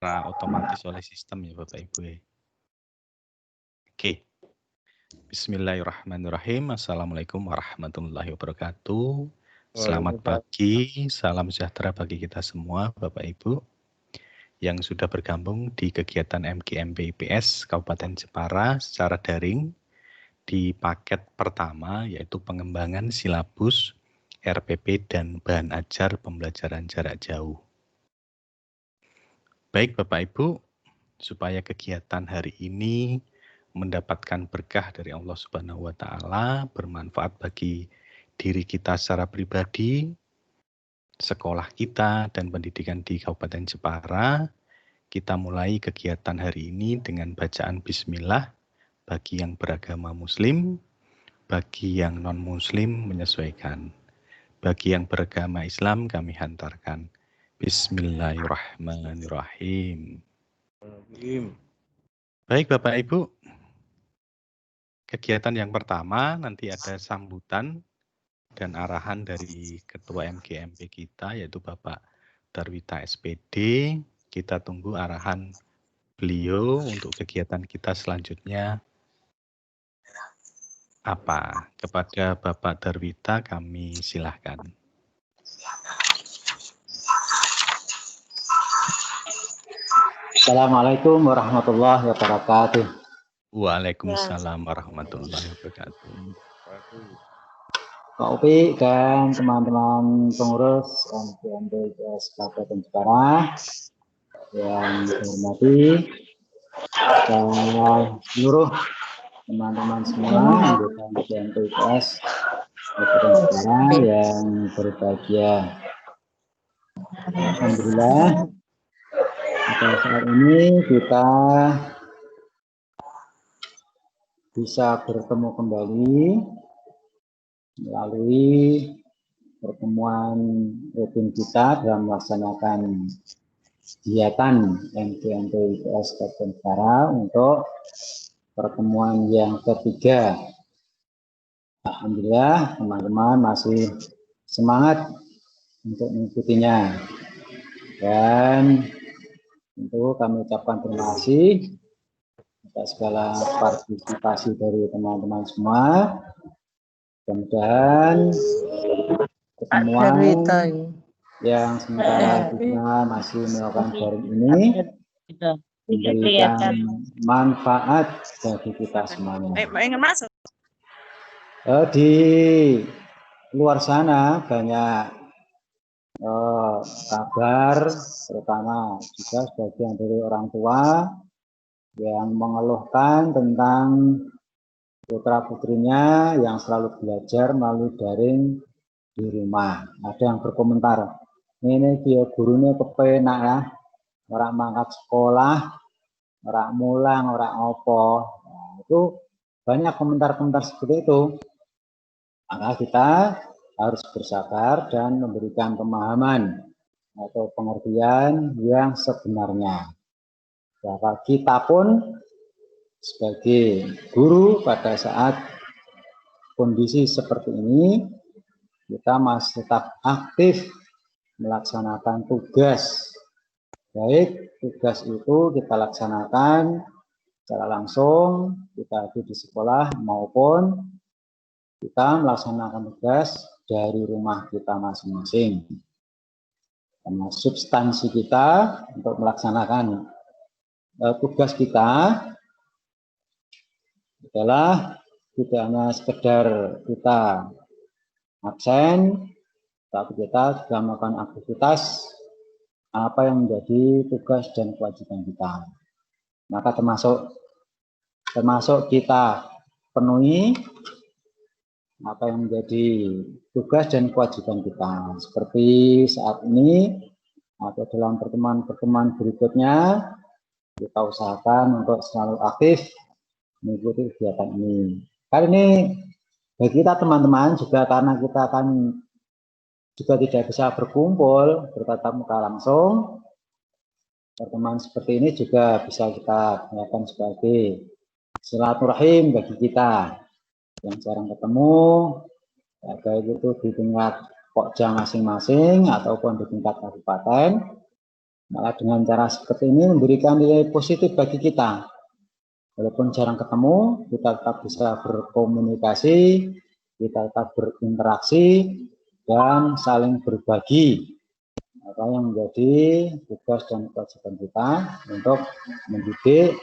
otomatis oleh sistem ya Bapak Ibu ya. Oke. Bismillahirrahmanirrahim. Assalamualaikum warahmatullahi wabarakatuh. Selamat pagi, salam sejahtera bagi kita semua Bapak Ibu yang sudah bergabung di kegiatan MGMP IPS Kabupaten Jepara secara daring di paket pertama yaitu pengembangan silabus RPP dan bahan ajar pembelajaran jarak jauh. Baik Bapak Ibu, supaya kegiatan hari ini mendapatkan berkah dari Allah Subhanahu wa taala, bermanfaat bagi diri kita secara pribadi, sekolah kita dan pendidikan di Kabupaten Jepara, kita mulai kegiatan hari ini dengan bacaan bismillah bagi yang beragama muslim, bagi yang non-muslim menyesuaikan. Bagi yang beragama Islam kami hantarkan. Bismillahirrahmanirrahim. Baik Bapak Ibu, kegiatan yang pertama nanti ada sambutan dan arahan dari Ketua MGMP kita yaitu Bapak Darwita SPD. Kita tunggu arahan beliau untuk kegiatan kita selanjutnya apa. Kepada Bapak Darwita kami silahkan. Assalamualaikum warahmatullahi wabarakatuh. Waalaikumsalam warahmatullahi wabarakatuh. Pak Upi dan teman-teman pengurus MGMP IPS Kabupaten Jepara yang saya hormati dan seluruh teman-teman semua anggota MGMP IPS Kabupaten Jepara yang berbahagia. Alhamdulillah pada saat ini kita bisa bertemu kembali melalui pertemuan rutin kita dalam melaksanakan kegiatan MGMP IPS Kabupaten Jepara untuk pertemuan yang ketiga. Alhamdulillah teman-teman masih semangat untuk mengikutinya dan tentu kami ucapkan terima kasih atas segala partisipasi dari teman-teman semua. Mudah-mudahan pertemuan yang sementara kita masih melakukan daring ini memberikan manfaat bagi kita semuanya. Di luar sana banyak kabar, terutama juga sebagian dari orang tua yang mengeluhkan tentang putra-putrinya yang selalu belajar melalui daring di rumah. Ada yang berkomentar, ini dia gurunya kepenak ya, orang mangkat sekolah, orang mulang, orang opo. Nah, itu banyak komentar-komentar seperti itu. Maka kita harus bersabar dan memberikan pemahaman atau pengertian yang sebenarnya. Bahwa kita pun sebagai guru pada saat kondisi seperti ini, kita masih tetap aktif melaksanakan tugas. Baik tugas itu kita laksanakan secara langsung, kita ada di sekolah maupun kita melaksanakan tugas dari rumah kita masing-masing. Karena substansi kita untuk melaksanakan tugas kita adalah tidak hanya sekedar kita absen, tapi kita juga melakukan aktivitas apa yang menjadi tugas dan kewajiban kita. Maka termasuk kita penuhi apa yang menjadi tugas dan kewajiban kita. Seperti saat ini atau dalam pertemuan-pertemuan berikutnya, kita usahakan untuk selalu aktif mengikuti kegiatan ini. Kali ini bagi kita teman-teman juga karena kita akan juga tidak bisa berkumpul bertatap muka langsung, pertemuan seperti ini juga bisa kita gunakan sebagai silaturahim bagi kita yang jarang ketemu, ya, baik itu di tingkat pokja masing-masing ataupun di tingkat kabupaten. Malah dengan cara seperti ini memberikan nilai positif bagi kita. Walaupun jarang ketemu, kita tetap bisa berkomunikasi, kita tetap berinteraksi, dan saling berbagi apa yang menjadi tugas dan kewajiban kita untuk mendidik,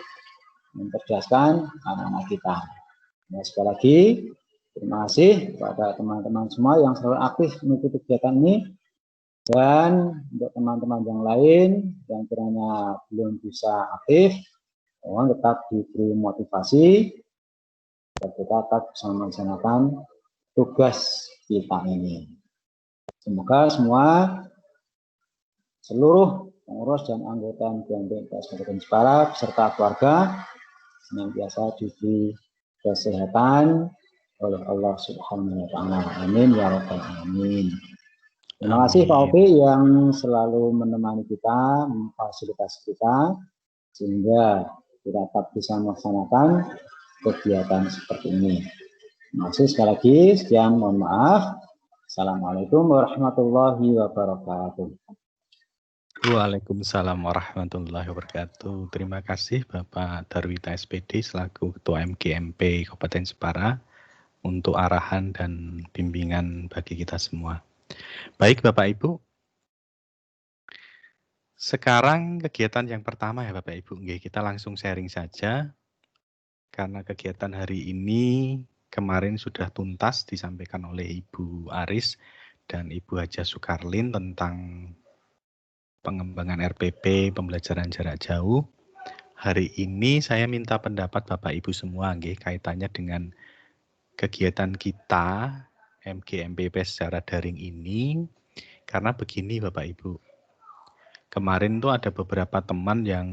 mencerdaskan anak-anak kita. Nah, sekali lagi, terima kasih kepada teman-teman semua yang selalu aktif mengikuti kegiatan ini. Dan untuk teman-teman yang lain yang kiranya belum bisa aktif, mohon tetap diberi motivasi agar kita tetap bisa melaksanakan tugas kita ini. Semoga semua seluruh pengurus dan anggota MGMP IPS Kabupaten Jepara beserta keluarga senantiasa diberi kesehatan oleh Allah Subhanahu wa taala. Amin ya rabbal alamin. Terima kasih Pak Opi yang selalu menemani kita, memfasilitasi kita, sehingga kita dapat bisa melaksanakan kegiatan seperti ini. Terima kasih sekali lagi, sekian, mohon maaf. Assalamualaikum warahmatullahi wabarakatuh. Waalaikumsalam warahmatullahi wabarakatuh. Terima kasih Bapak Darwita SPD selaku Ketua MGMP Kabupaten Jepara untuk arahan dan bimbingan bagi kita semua. Baik Bapak Ibu, sekarang kegiatan yang pertama ya Bapak Ibu, kita langsung sharing saja karena kegiatan hari ini kemarin sudah tuntas disampaikan oleh Ibu Aris dan Ibu Haja Sukarlin tentang pengembangan RPP pembelajaran jarak jauh. Hari ini saya minta pendapat Bapak Ibu semua kaitannya dengan kegiatan kita MGMPP secara daring ini, karena begini Bapak Ibu. Kemarin tuh ada beberapa teman yang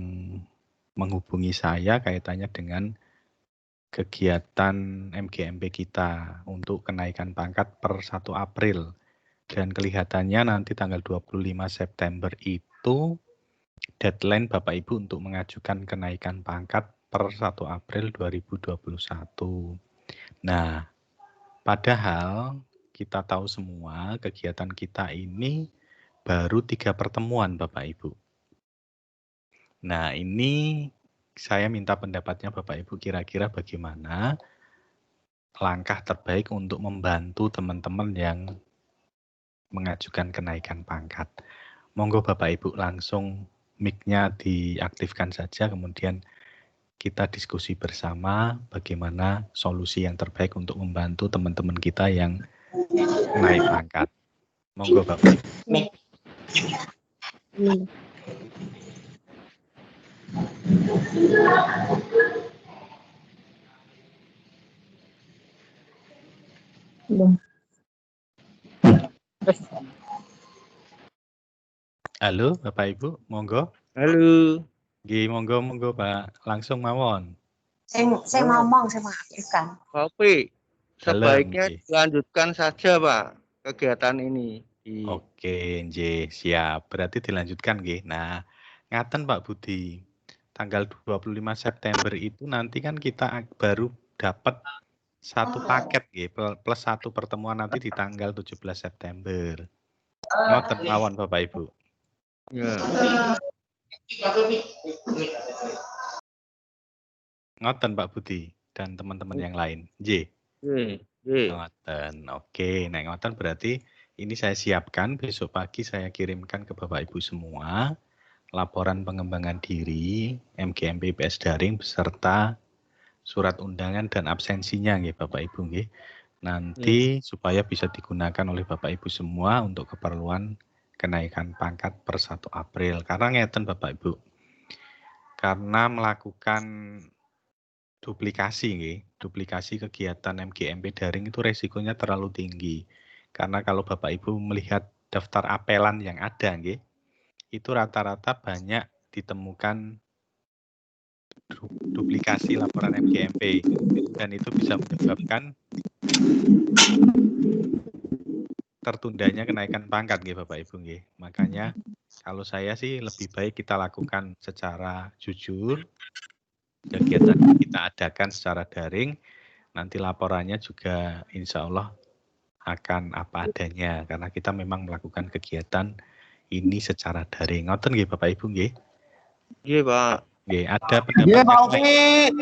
menghubungi saya kaitannya dengan kegiatan MGMP kita untuk kenaikan pangkat per 1 April. Dan kelihatannya nanti tanggal 25 September itu deadline Bapak Ibu untuk mengajukan kenaikan pangkat per 1 April 2021. Nah, padahal kita tahu semua kegiatan kita ini baru 3 pertemuan Bapak Ibu. Nah, ini saya minta pendapatnya Bapak Ibu kira-kira bagaimana langkah terbaik untuk membantu teman-teman yang mengajukan kenaikan pangkat. Monggo Bapak Ibu langsung mic-nya diaktifkan saja, kemudian kita diskusi bersama bagaimana solusi yang terbaik untuk membantu teman-teman kita yang naik pangkat. Monggo Bapak Ibu. Halo Bapak Ibu, monggo. Halo. Monggo Pak, langsung mawon. Saya ngomong sama Afrika. Oke, sebaiknya Nggih. dilanjutkan saja Pak kegiatan ini. Oke, nggih, siap. Berarti dilanjutkan nggih. Nah, ngaten Pak Budi. Tanggal 25 September itu nanti kan kita baru dapat satu paket nggih, plus satu pertemuan nanti di tanggal 17 September. Ngoten mawon Bapak Ibu. Ya. Ngoten Pak Budi dan teman-teman yang lain. Nggih. Ngoten. Oke, nek ngoten berarti ini saya siapkan besok pagi saya kirimkan ke Bapak Ibu semua laporan pengembangan diri MGMP IPS daring beserta surat undangan dan absensinya nggih Bapak Ibu nggih. Nanti supaya bisa digunakan oleh Bapak Ibu semua untuk keperluan kenaikan pangkat per 1 April. Karena ngeten Bapak Ibu. Karena melakukan duplikasi kegiatan MGMP daring itu resikonya terlalu tinggi. Karena kalau Bapak Ibu melihat daftar apelan yang ada itu rata-rata banyak ditemukan duplikasi laporan MGMP dan itu bisa menyebabkan tertundanya kenaikan pangkat Bapak Ibu Makanya kalau saya sih lebih baik kita lakukan secara jujur, kegiatan kita adakan secara daring, nanti laporannya juga insya Allah akan apa adanya karena kita memang melakukan kegiatan ini secara daring. Ngoten nggih Bapak Ibu nggih? Iya, Pak. Nggih, ada pendapat Iya, Pak yang Upi. lain?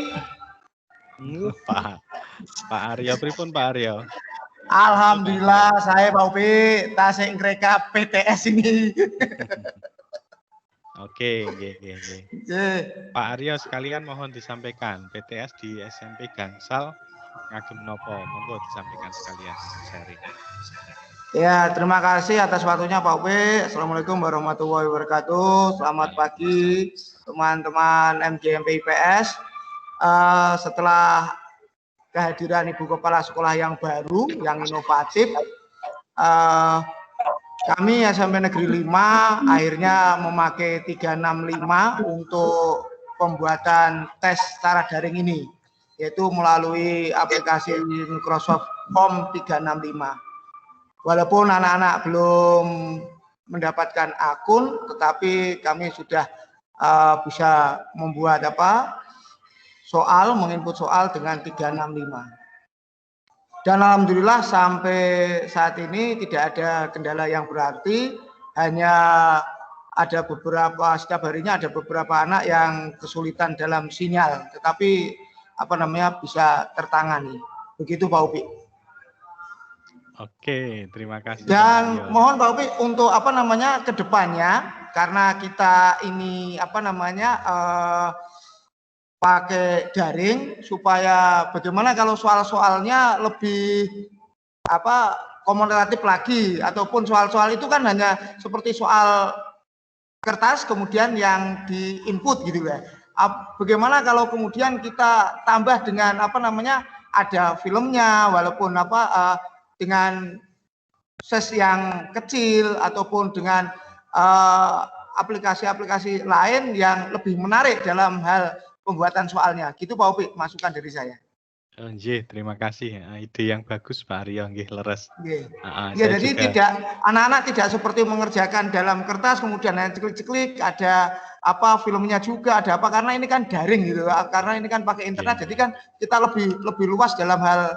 Pak Aryo pripun Pak Aryo? Alhamdulillah saya Pak Upi tasik ngreka PTS ini. Oke, nggih. Nggih. Pak Aryo sekalian mohon disampaikan PTS di SMP Gangsal ngagem nopo? Monggo disampaikan sekalian sharing. Ya, terima kasih atas waktunya Pak Upi. Assalamualaikum warahmatullahi wabarakatuh. Selamat pagi teman-teman MGMP IPS. Setelah kehadiran Ibu Kepala Sekolah yang baru, yang inovatif, kami SMP Negeri 5 akhirnya memakai 365 untuk pembuatan tes secara daring ini, yaitu melalui aplikasi Microsoft Form 365. Walaupun anak-anak belum mendapatkan akun, tetapi kami sudah bisa membuat menginput soal dengan 365. Dan alhamdulillah sampai saat ini tidak ada kendala yang berarti, hanya ada setiap harinya ada beberapa anak yang kesulitan dalam sinyal, tetapi bisa tertangani. Begitu Pak Upi. Oke, terima kasih. Dan mohon Pak Upi untuk ke depannya, karena kita ini pakai daring, supaya bagaimana kalau soal-soalnya lebih komunikatif lagi, ataupun soal-soal itu kan hanya seperti soal kertas kemudian yang di-input gitu ya. Bagaimana kalau kemudian kita tambah dengan ada filmnya, walaupun dengan ses yang kecil, ataupun dengan aplikasi-aplikasi lain yang lebih menarik dalam hal pembuatan soalnya. Gitu Pak Upi, masukan dari saya. Terima kasih. Ide yang bagus Pak Aryo, nggih leres. Ya, jadi anak-anak tidak seperti mengerjakan dalam kertas kemudian ceklik-ceklik, ada filmnya juga, ada karena ini kan daring gitu, karena ini kan pakai internet, jadi kan kita lebih luas dalam hal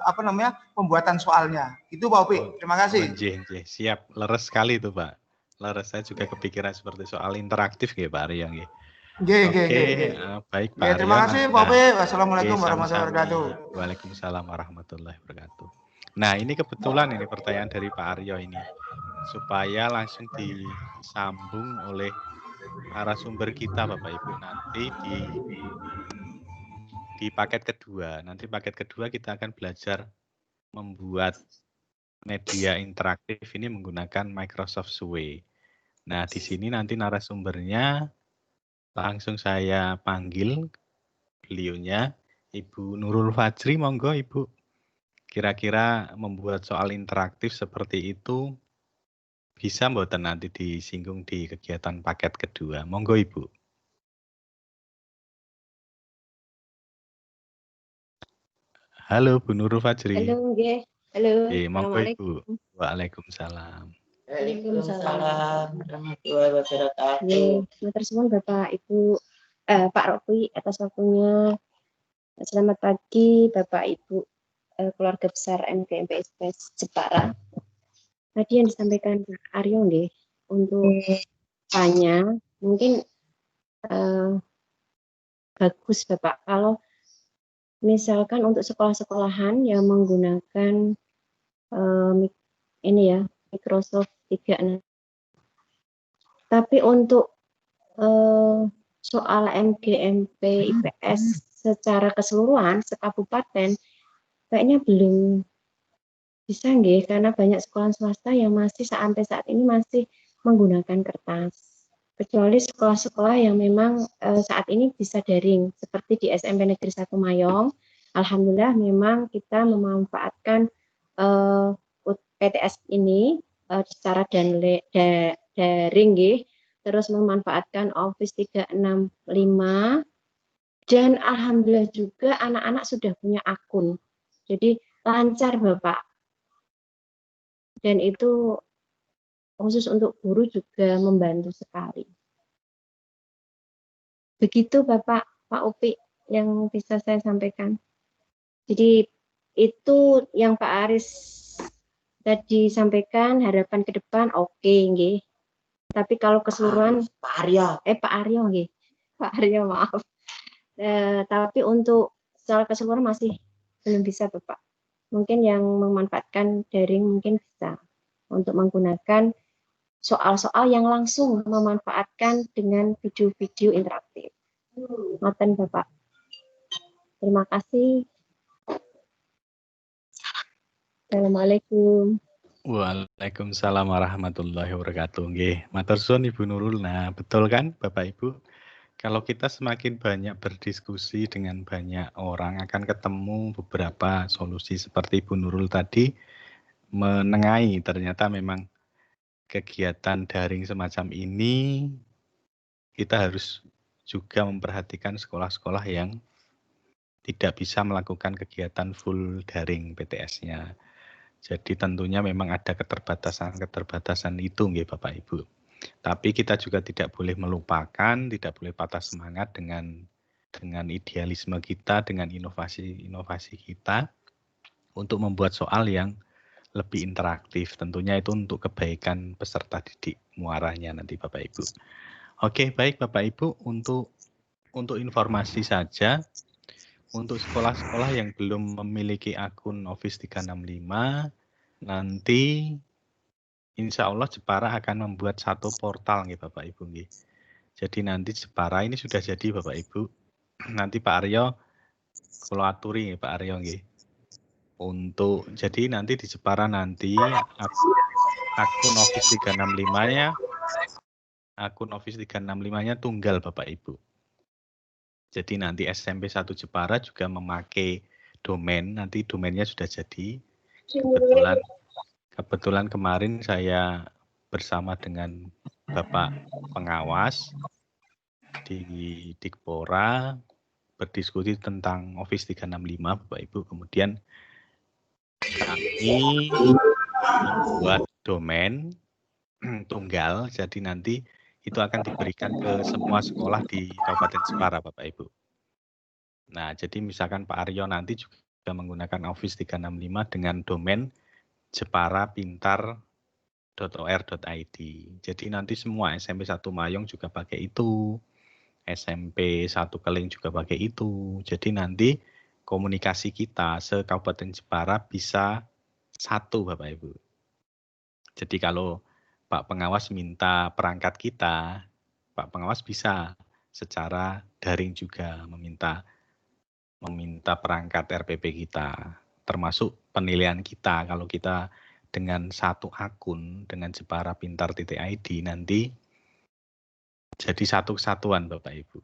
pembuatan soalnya. Itu Pak Upi, terima kasih. Siap, leres sekali itu Pak. Leres, saya juga kepikiran seperti soal interaktif nggih Pak Aryo nggih. Oke, baik Pak Aryo. Terima kasih Pak Upi. Wassalamualaikum warahmatullahi wabarakatuh. Waalaikumsalam warahmatullahi wabarakatuh. Nah, ini kebetulan ini pertanyaan dari Pak Aryo ini, supaya langsung disambung oleh narasumber kita Bapak Ibu nanti di paket kedua. Nanti paket kedua kita akan belajar membuat media interaktif ini menggunakan Microsoft Sway. Nah, di sini nanti narasumbernya langsung saya panggil beliaunya, Ibu Nurul Fajri, monggo Ibu. Kira-kira membuat soal interaktif seperti itu bisa mboten nanti disinggung di kegiatan paket kedua. Monggo Ibu. Halo Bu Nurul Fajri. Halo, nggih. Halo. Monggo Ibu. Waalaikumsalam. Waalaikumsalam warahmatullahi wabarakatuh. Matur suwun Bapak Ibu Pak Rofi atas waktunya. Selamat pagi Bapak Ibu keluarga besar MGMP IPS Jepara. Tadi yang disampaikan Pak Aryo nggih untuk tanya mungkin bagus Bapak kalau misalkan untuk sekolah-sekolahan yang menggunakan Microsoft 365. Tapi untuk soal MGMP IPS secara keseluruhan sekabupaten kayaknya belum bisa nggih, karena banyak sekolah swasta yang masih sampai saat ini masih menggunakan kertas. Kecuali sekolah-sekolah yang memang saat ini bisa daring, seperti di SMP Negeri 1 Mayong. Alhamdulillah memang kita memanfaatkan PTS ini secara daring nggih, terus memanfaatkan Office 365, dan alhamdulillah juga anak-anak sudah punya akun. Jadi lancar Bapak. Dan itu khusus untuk guru juga membantu sekali. Begitu Bapak, Pak Upi yang bisa saya sampaikan. Jadi itu yang Pak Aris tadi sampaikan, harapan ke depan oke, nggih. Tapi kalau keseluruhan Pak Aryo. Pak Aryo nggih. Pak Aryo maaf. Tapi untuk secara keseluruhan masih belum bisa Bapak. Mungkin yang memanfaatkan daring mungkin bisa untuk menggunakan soal-soal yang langsung memanfaatkan dengan video-video interaktif. Ngoten Bapak. Terima kasih. Assalamualaikum. Waalaikumsalam warahmatullahi wabarakatuh. Nggih, matur suwun Ibu Nurul. Nah, betul kan Bapak Ibu? Kalau kita semakin banyak berdiskusi dengan banyak orang akan ketemu beberapa solusi seperti Ibu Nurul tadi menengahi ternyata memang kegiatan daring semacam ini kita harus juga memperhatikan sekolah-sekolah yang tidak bisa melakukan kegiatan full daring PTS-nya. Jadi tentunya memang ada keterbatasan itu nggih Bapak Ibu. Tapi kita juga tidak boleh melupakan, tidak boleh patah semangat dengan idealisme kita, dengan inovasi kita untuk membuat soal yang lebih interaktif. Tentunya itu untuk kebaikan peserta didik muaranya nanti Bapak Ibu. Oke, baik Bapak Ibu, untuk informasi saja, untuk sekolah-sekolah yang belum memiliki akun Office 365, nanti insya Allah Jepara akan membuat satu portal nih Bapak Ibu. Nih. Jadi nanti Jepara ini sudah jadi Bapak Ibu. Nanti Pak Aryo, kalau aturi nih Pak Aryo. Nih. Jadi nanti di Jepara nanti akun Office 365-nya, tunggal Bapak Ibu. Jadi nanti SMP 1 Jepara juga memakai domain, nanti domainnya sudah jadi. Kebetulan kemarin saya bersama dengan Bapak Pengawas di Dikpora berdiskusi tentang Office 365 Bapak Ibu. Kemudian kami membuat domain tunggal, jadi nanti itu akan diberikan ke semua sekolah di Kabupaten Jepara, Bapak Ibu. Nah, jadi misalkan Pak Aryo nanti juga menggunakan Office 365 dengan domain jeparapintar.or.id. Jadi nanti semua SMP 1 Mayong juga pakai itu, SMP 1 Keling juga pakai itu. Jadi nanti komunikasi kita se-Kabupaten Jepara bisa satu, Bapak Ibu. Jadi kalau Pak Pengawas minta perangkat kita, Pak Pengawas bisa secara daring juga meminta perangkat RPP kita, termasuk penilaian kita. Kalau kita dengan satu akun, dengan jeparapintar.id nanti jadi satu kesatuan Bapak Ibu.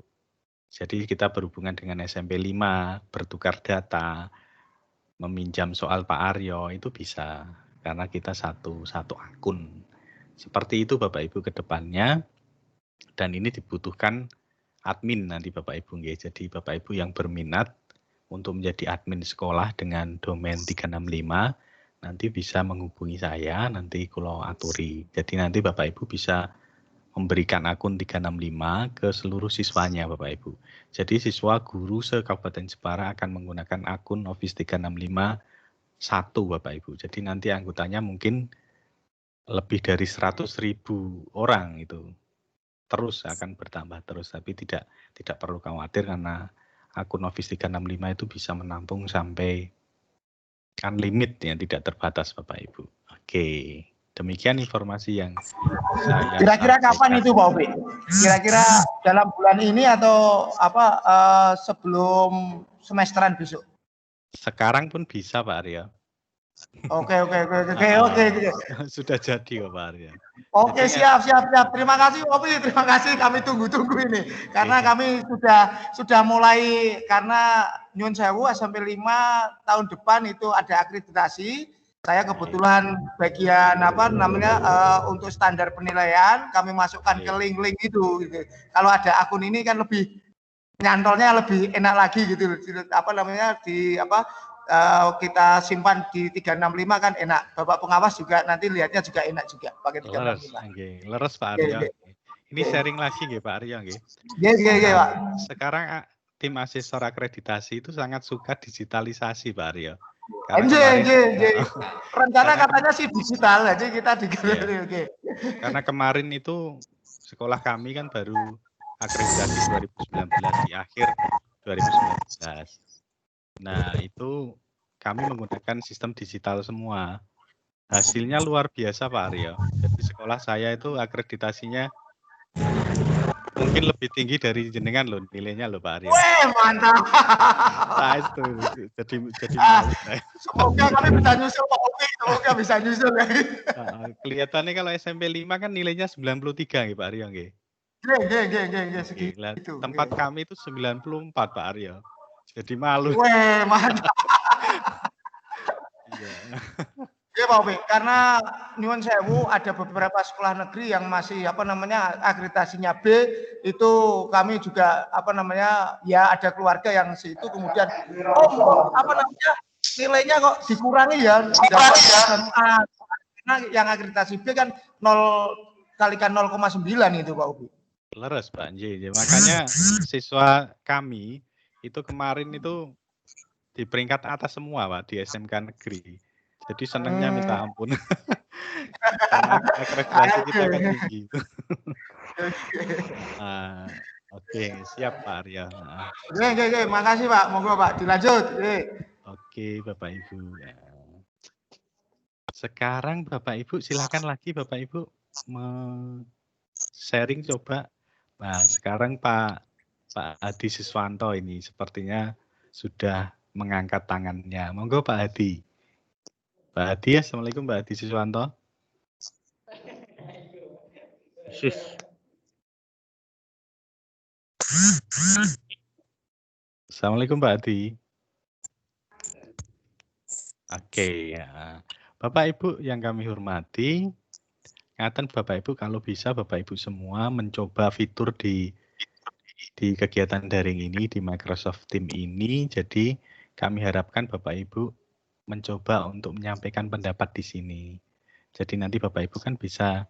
Jadi kita berhubungan dengan SMP 5, bertukar data, meminjam soal Pak Aryo, itu bisa. Karena kita satu akun. Seperti itu Bapak Ibu ke depannya, dan ini dibutuhkan admin nanti Bapak Ibu. Jadi Bapak Ibu yang berminat untuk menjadi admin sekolah dengan domain 365, nanti bisa menghubungi saya, nanti kalau aturi. Jadi nanti Bapak Ibu bisa memberikan akun 365 ke seluruh siswanya Bapak Ibu. Jadi siswa guru se-Kabupaten Jepara akan menggunakan akun Office 365 satu Bapak Ibu. Jadi nanti anggotanya mungkin lebih dari 100.000 orang itu. Terus akan bertambah terus, tapi tidak perlu khawatir karena akun Office 365 itu bisa menampung sampai kan limit yang tidak terbatas Bapak Ibu. Oke, demikian informasi yang saya kira-kira kapan itu Pak Obi? Kira-kira dalam bulan ini atau sebelum semesteran besok? Sekarang pun bisa Pak Arya. Oke. Sudah jadi kok Pak Arya. Oke, siap. Terima kasih Obi, terima kasih. Kami tunggu ini karena kami sudah mulai, karena nyun sewu SMP 5 tahun depan itu ada akreditasi. Saya kebetulan bagian untuk standar penilaian kami masukkan ke link-link itu. Gitu. Kalau ada akun ini kan lebih nyantolnya lebih enak lagi gitu. Kita simpan di 365 kan enak. Bapak Pengawas juga nanti lihatnya juga enak juga pakai 365. Leres Pak Aryo. Ini sharing lagi nggih Pak Aryo nggih. Nggih, Pak. Sekarang tim asesor akreditasi itu sangat suka digitalisasi Pak Aryo. Nggih. Rencana katanya sih digital aja kita Karena kemarin itu sekolah kami kan baru akreditasi 2019 di akhir 2019. Nah, itu kami menggunakan sistem digital semua. Hasilnya luar biasa Pak Aryo. Jadi sekolah saya itu akreditasinya mungkin lebih tinggi dari jenengan loh nilainya loh Pak Aryo. Weh, mantap. Nah, itu jadi malu saya. Semoga kami bisa nyusul Pak Opi, semoga bisa nyusul. Kelihatannya kalau SMP 5 kan nilainya 93 nggih Pak Aryo nggih. Nggih, Segitu. Tempat kami itu 94 Pak Aryo. Jadi malu. Weh, mantap. Iya. Iya Pak Opi, karena nyuwun sewu ada beberapa sekolah negeri yang masih akreditasinya B, itu kami juga ya ada keluarga yang situ kemudian nilainya kok dikurangi ya. Karena yang akreditasi B kan 0 kalikan 0,9 itu Pak Opi. Leres Pak Nj. Makanya siswa kami itu kemarin itu di peringkat atas semua Pak di SMK negeri. Jadi senangnya minta ampun. Karena akreditasi kita kan tinggi. Oke, siap Pak Arya. Oke, makasih Pak. Monggo Pak, dilanjut. Oke, Bapak Ibu. Sekarang Bapak Ibu silakan lagi Bapak Ibu sharing coba. Nah, sekarang Pak Hadi Siswanto ini sepertinya sudah mengangkat tangannya. Monggo Pak Hadi. Pak Hadi, assalamualaikum Pak Hadi Siswanto. Assalamualaikum Pak Hadi. Oke, ya. Bapak Ibu yang kami hormati, ngaten Bapak Ibu kalau bisa Bapak Ibu semua mencoba fitur di kegiatan daring ini di Microsoft Teams ini. Jadi kami harapkan Bapak Ibu mencoba untuk menyampaikan pendapat di sini. Jadi nanti Bapak Ibu kan bisa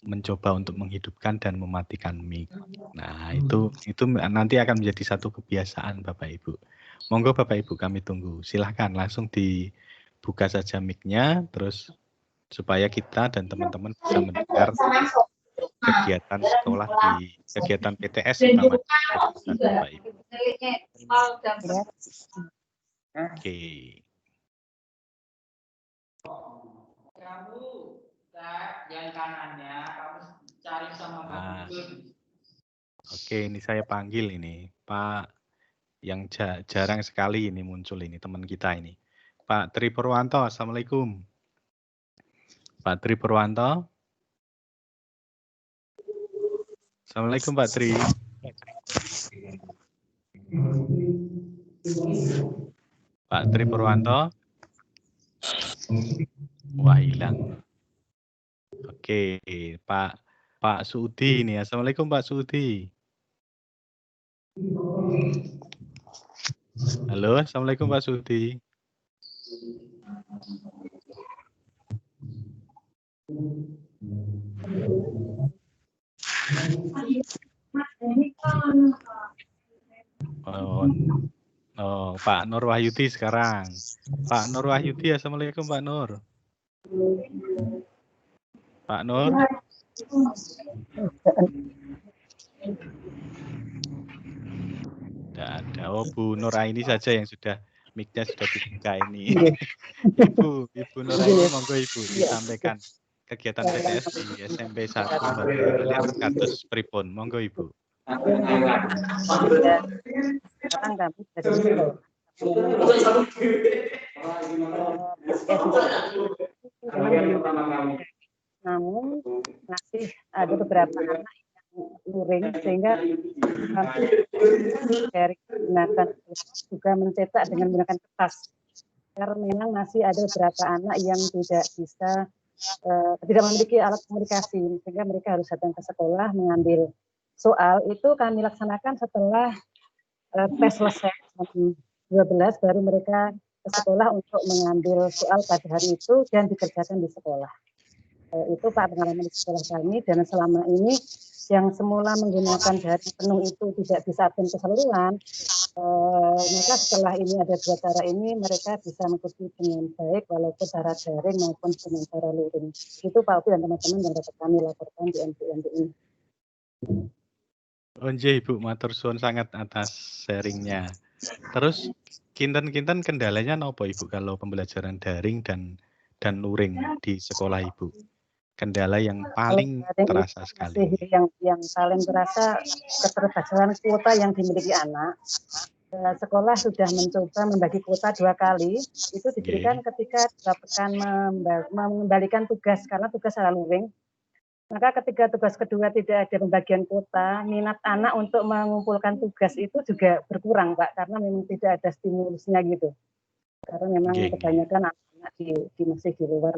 mencoba untuk menghidupkan dan mematikan mic. Nah, itu nanti akan menjadi satu kebiasaan Bapak Ibu. Monggo Bapak Ibu kami tunggu. Silahkan langsung dibuka saja mic-nya terus supaya kita dan teman-teman bisa mendengar kegiatan sekolah di kegiatan PTS utama Bapak Ibu. Oke. Kamu yang kanannya kamu cari sama Bapak. Oke, ini saya panggil ini Pak yang jarang sekali ini muncul ini teman kita ini. Pak Tri Purwanto, assalamualaikum. Pak Tri Purwanto. Assalamualaikum Pak Tri. Pak Tri Purwanto. Wah, hilang. Oke, Pak Sudi ini. Assalamualaikum Pak Sudi. Halo, assalamualaikum Pak Sudi. Oh, Pak Nur Wahyudi sekarang. Pak Nur Wahyudi, assalamualaikum Pak Nur. Pak Nur. Tidak ada. Oh, Bu Nuraini saja yang sudah mic-nya sudah dibuka ini. Ibu Nuraini, monggo Ibu disampaikan kegiatan PTS di SMP 1 kalian kados pripun. Monggo Ibu. Sekarang kami namun masih ada beberapa anak yang luring sehingga kami dari menggunakan juga mencetak dengan menggunakan kertas karena memang masih ada beberapa anak yang tidak memiliki alat komunikasi sehingga mereka harus datang ke sekolah mengambil soal. Itu kami laksanakan setelah tes selesai jam 12 baru mereka ke sekolah untuk mengambil soal pada hari itu dan dikerjakan di sekolah. Itu Pak pengalaman di sekolah kami dan selama ini yang semula menggunakan daring penuh itu tidak bisa absen keseluruhan, maka setelah ini ada dua cara ini mereka bisa mengikuti dengan baik walaupun cara daring maupun dengan cara luring. Itu Pak Opi dan teman-teman yang dapat kami laporkan di MPNDI. Nggih Ibu, matur suwun sangat atas sharingnya. Terus kinten-kinten kendalanya napa Ibu kalau pembelajaran daring dan luring di sekolah Ibu? Kendala yang paling terasa sekali. Yang paling terasa keterbatasan kuota yang dimiliki anak. Sekolah sudah mencoba membagi kuota 2 kali. Itu diberikan ketika didapatkan mengembalikan tugas karena tugas adalah luring. Maka ketika tugas kedua tidak ada pembagian kuota, minat anak untuk mengumpulkan tugas itu juga berkurang, Pak, karena memang tidak ada stimulusnya gitu. Karena memang kebanyakan anak-anak masih di luar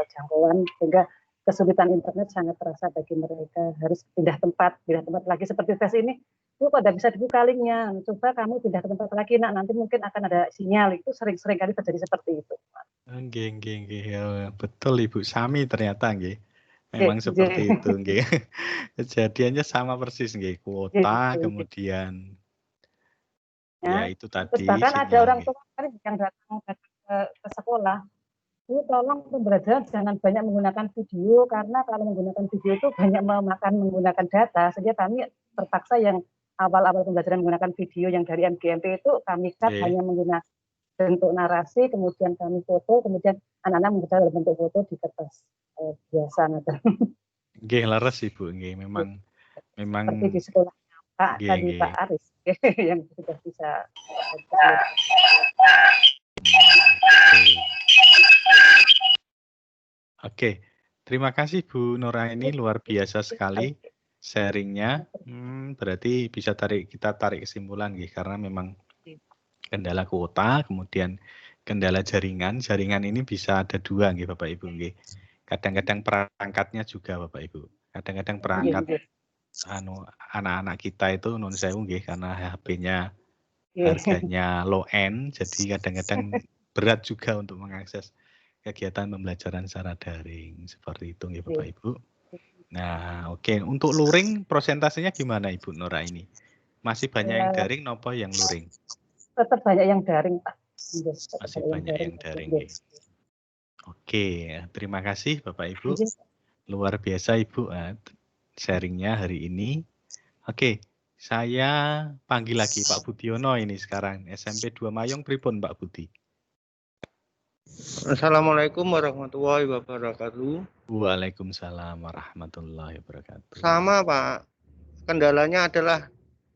jangkauan, sehingga kesulitan internet sangat terasa bagi mereka. Harus pindah tempat lagi seperti tes ini. Bu, pada bisa dibuka linknya, coba kamu pindah ke tempat lagi, nanti mungkin akan ada sinyal. Itu sering-sering kali terjadi seperti itu. Ya, betul Ibu, sami ternyata nggih. Memang seperti itu nggih. Kejadiannya sama persis nggih, kuota kemudian ya itu tadi. Terus bahkan ada orang tua yang datang ke sekolah, Bu, tolong pembelajaran jangan banyak menggunakan video karena kalau menggunakan video itu banyak menggunakan data, sehingga kami terpaksa yang awal-awal pembelajaran menggunakan video yang dari MGMP itu kami cut hanya menggunakan bentuk narasi, kemudian kami foto, kemudian anak-anak membaca dalam bentuk foto di kertas biasa. Nggih, leres Ibu, nggih, memang seperti di sekolah Pak tadi Pak Aris yang sudah bisa. Oke, terima kasih Bu Nuraini, luar biasa sekali sharingnya. Berarti bisa kita tarik kesimpulan nggih, karena memang kendala kuota, kemudian kendala jaringan. Jaringan ini bisa ada dua nggih Bapak Ibu nggih. Kadang-kadang perangkatnya juga Bapak Ibu. Kadang-kadang perangkat anak-anak kita itu nun sewu nggih, karena HP-nya harganya low end, jadi kadang-kadang berat juga untuk mengakses kegiatan pembelajaran secara daring seperti itu nggih Bapak Ibu. Nah, oke. Untuk luring prosentasenya gimana Ibu Nuraini? Masih banyak yang daring nopo yang luring? Tetap banyak yang daring, Pak. Masih banyak yang daring. Oke, terima kasih Bapak Ibu. Luar biasa Ibu sharingnya hari ini. Oke, saya panggil lagi Pak Budiono ini sekarang. SMP 2 Mayong pripun Pak Budi? Assalamualaikum warahmatullahi wabarakatuh. Waalaikumsalam warahmatullahi wabarakatuh. Sama Pak, kendalanya adalah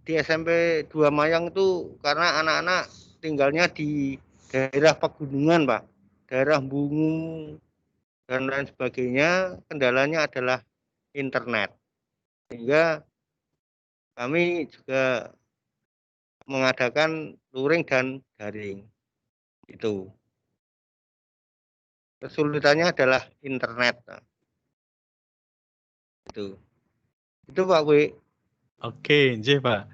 di SMP 2 Mayang itu karena anak-anak tinggalnya di daerah pegunungan Pak, daerah Bungu dan lain sebagainya. Kendalanya adalah internet, sehingga kami juga mengadakan luring dan daring. Itu kesulitannya adalah internet. Itu Pak W. Oke, nggih Pak.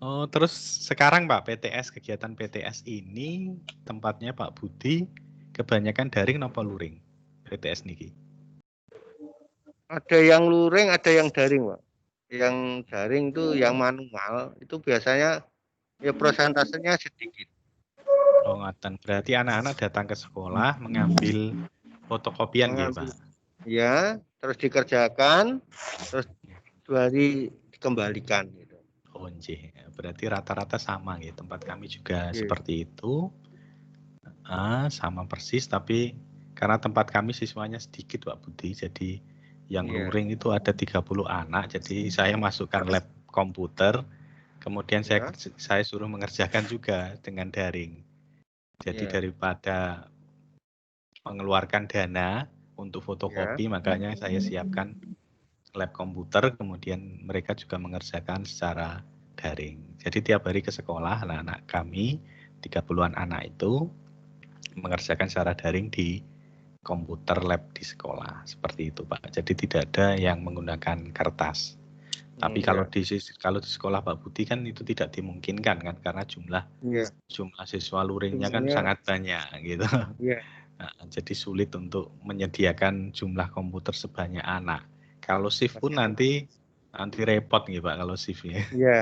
Oh, terus sekarang Pak PTS, kegiatan PTS ini tempatnya Pak Budi kebanyakan daring napa luring PTS niki? Ada yang luring, ada yang daring Pak. Yang daring itu yang manual itu biasanya ya prosentasenya sedikit. Oh, ngaten. Berarti anak-anak datang ke sekolah mengambil fotokopian nggih, Pak? Ya, terus dikerjakan, terus 2 hari dikembalikan gitu. Oh, nggih. Berarti rata-rata sama nggih. Tempat kami juga seperti itu. Sama persis, tapi karena tempat kami siswanya sedikit Pak Budi, jadi yang luring itu ada 30 anak, jadi saya masukkan lab komputer, kemudian saya suruh mengerjakan juga dengan daring. Jadi daripada mengeluarkan dana untuk fotokopi, makanya saya siapkan lab komputer, kemudian mereka juga mengerjakan secara daring. Jadi tiap hari ke sekolah, anak-anak kami, 30-an anak itu, mengerjakan secara daring di komputer lab di sekolah. Seperti itu Pak. Jadi tidak ada yang menggunakan kertas. Tapi kalau di sekolah Pak Budi kan itu tidak dimungkinkan kan, karena jumlah siswa luringnya kan sangat banyak gitu. Nah, jadi sulit untuk menyediakan jumlah komputer sebanyak anak. Kalau shift pun nanti repot nih Pak kalau shift ya. Iya.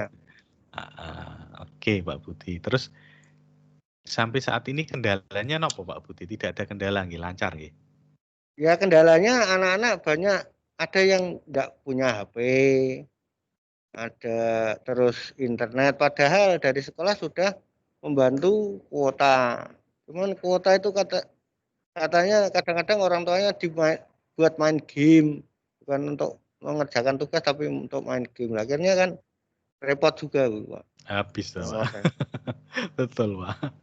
Oke Pak Budi. Terus sampai saat ini kendalanya apa Pak Budi? Tidak ada kendala nggih, lancar nggih? Ya kendalanya anak-anak banyak, ada yang enggak punya HP, ada terus internet, padahal dari sekolah sudah membantu kuota. Cuman kuota itu katanya kadang-kadang orang tuanya buat main game, bukan untuk mengerjakan tugas tapi untuk main game. Akhirnya kan repot juga, Pak. Habis tuh, Pak. Betul, Pak.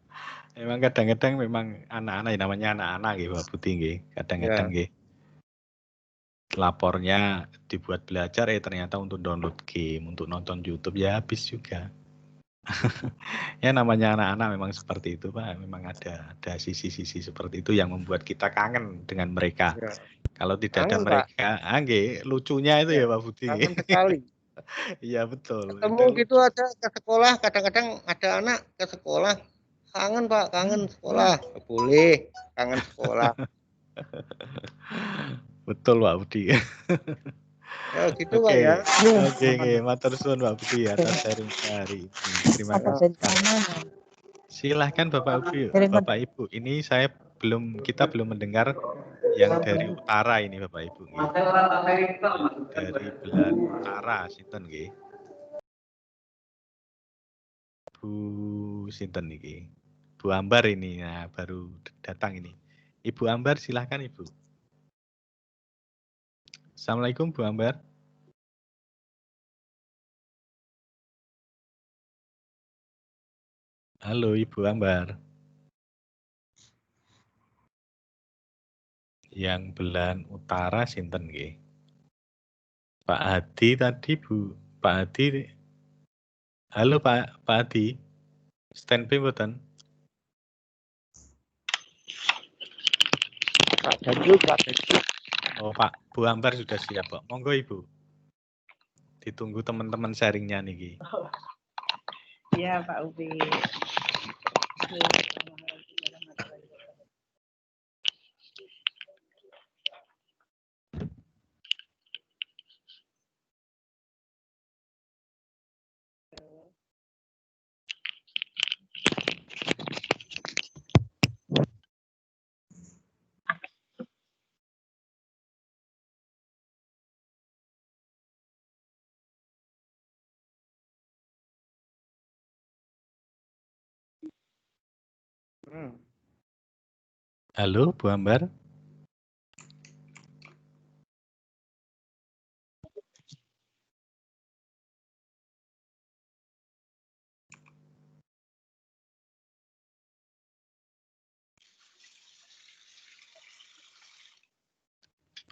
Memang kadang-kadang memang anak-anak, namanya anak-anak gitu Pak Budi nggih. Kadang-kadang nggih. Lapornya dibuat belajar ternyata untuk download game, untuk nonton YouTube ya habis juga. Ya namanya anak-anak memang seperti itu Pak. Memang ada sisi-sisi seperti itu yang membuat kita kangen dengan mereka. Ya. Kalau tidak kangen, ada mereka, nggih, lucunya itu ya Pak Budi. Kangen sekali. Iya betul. Ketemu itu gitu aja ke sekolah, kadang-kadang ada anak ke sekolah, kangen Pak, kangen sekolah. Boleh, kangen sekolah. Betul Pak Budi. Ya gitu Pak ya. Oke, matur suwun Pak Budi atas sharing-nya hari ini. Terima kasih. Silahkan Bapak Ibu. Ini kita belum mendengar yang dari utara ini Bapak Ibu. Dari belahan utara sinten nggih. Bu sinten niki? Bu Ambar ini, nah baru datang ini. Ibu Ambar silahkan Ibu. Assalamualaikum Bu Ambar. Halo Ibu Ambar. Yang belahan utara sinten nggih? Pak Hadi tadi Bu. Pak Hadi. Halo Pak Hadi. Standby mboten? Pak Danju. Oh Pak, Bu Ambar sudah siap Pak. Monggo Ibu. Ditunggu teman-teman sharingnya niki. Iya Pak Ubi. Halo Bu Ambar.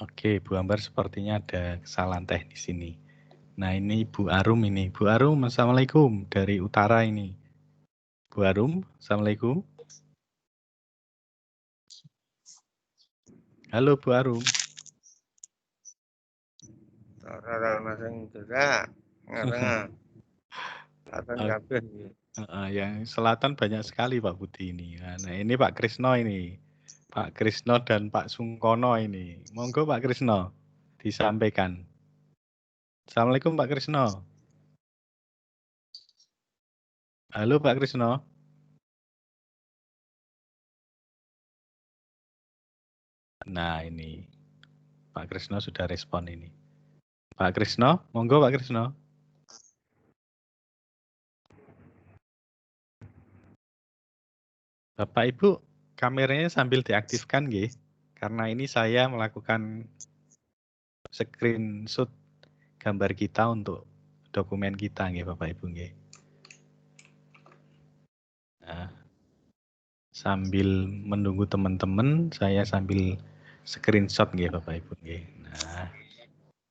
Oke, Bu Ambar sepertinya ada kesalahan teknis ini. Nah ini Bu Arum ini. Bu Arum, Assalamualaikum. Dari utara ini. Bu Arum, Assalamualaikum. Halo Bu Arum. Yang selatan banyak sekali Pak Budi ini. Nah ini Pak Krisno ini. Pak Krisno dan Pak Sungkono ini. Monggo Pak Krisno disampaikan. Assalamualaikum Pak Krisno. Halo Pak Krisno. Nah ini Pak Krisno sudah respon ini. Pak Krisno, monggo Pak Krisno. Bapak Ibu, kameranya sambil diaktifkan nggih. Karena ini saya melakukan screenshot gambar kita untuk dokumen kita nggih Bapak Ibu nggih. Nah, sambil menunggu teman-teman, saya sambil screenshot nggih Bapak Ibu nggih. Nah,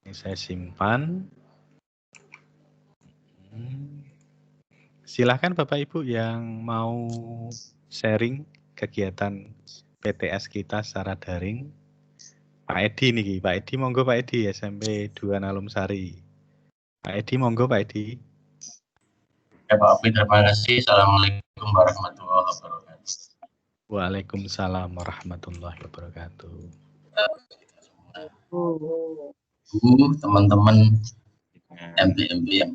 ini saya simpan. Silahkan Bapak Ibu yang mau sharing kegiatan PTS kita secara daring. Pak Edi nih, Pak Edi monggo Pak Edi SMP 2 Nalum Sari. Pak Edi monggo Pak Edi. Ya Pak Opi, terima kasih. Assalamualaikum warahmatullahi wabarakatuh. Waalaikumsalam warahmatullahi wabarakatuh. Ibu, teman-teman MBMB yang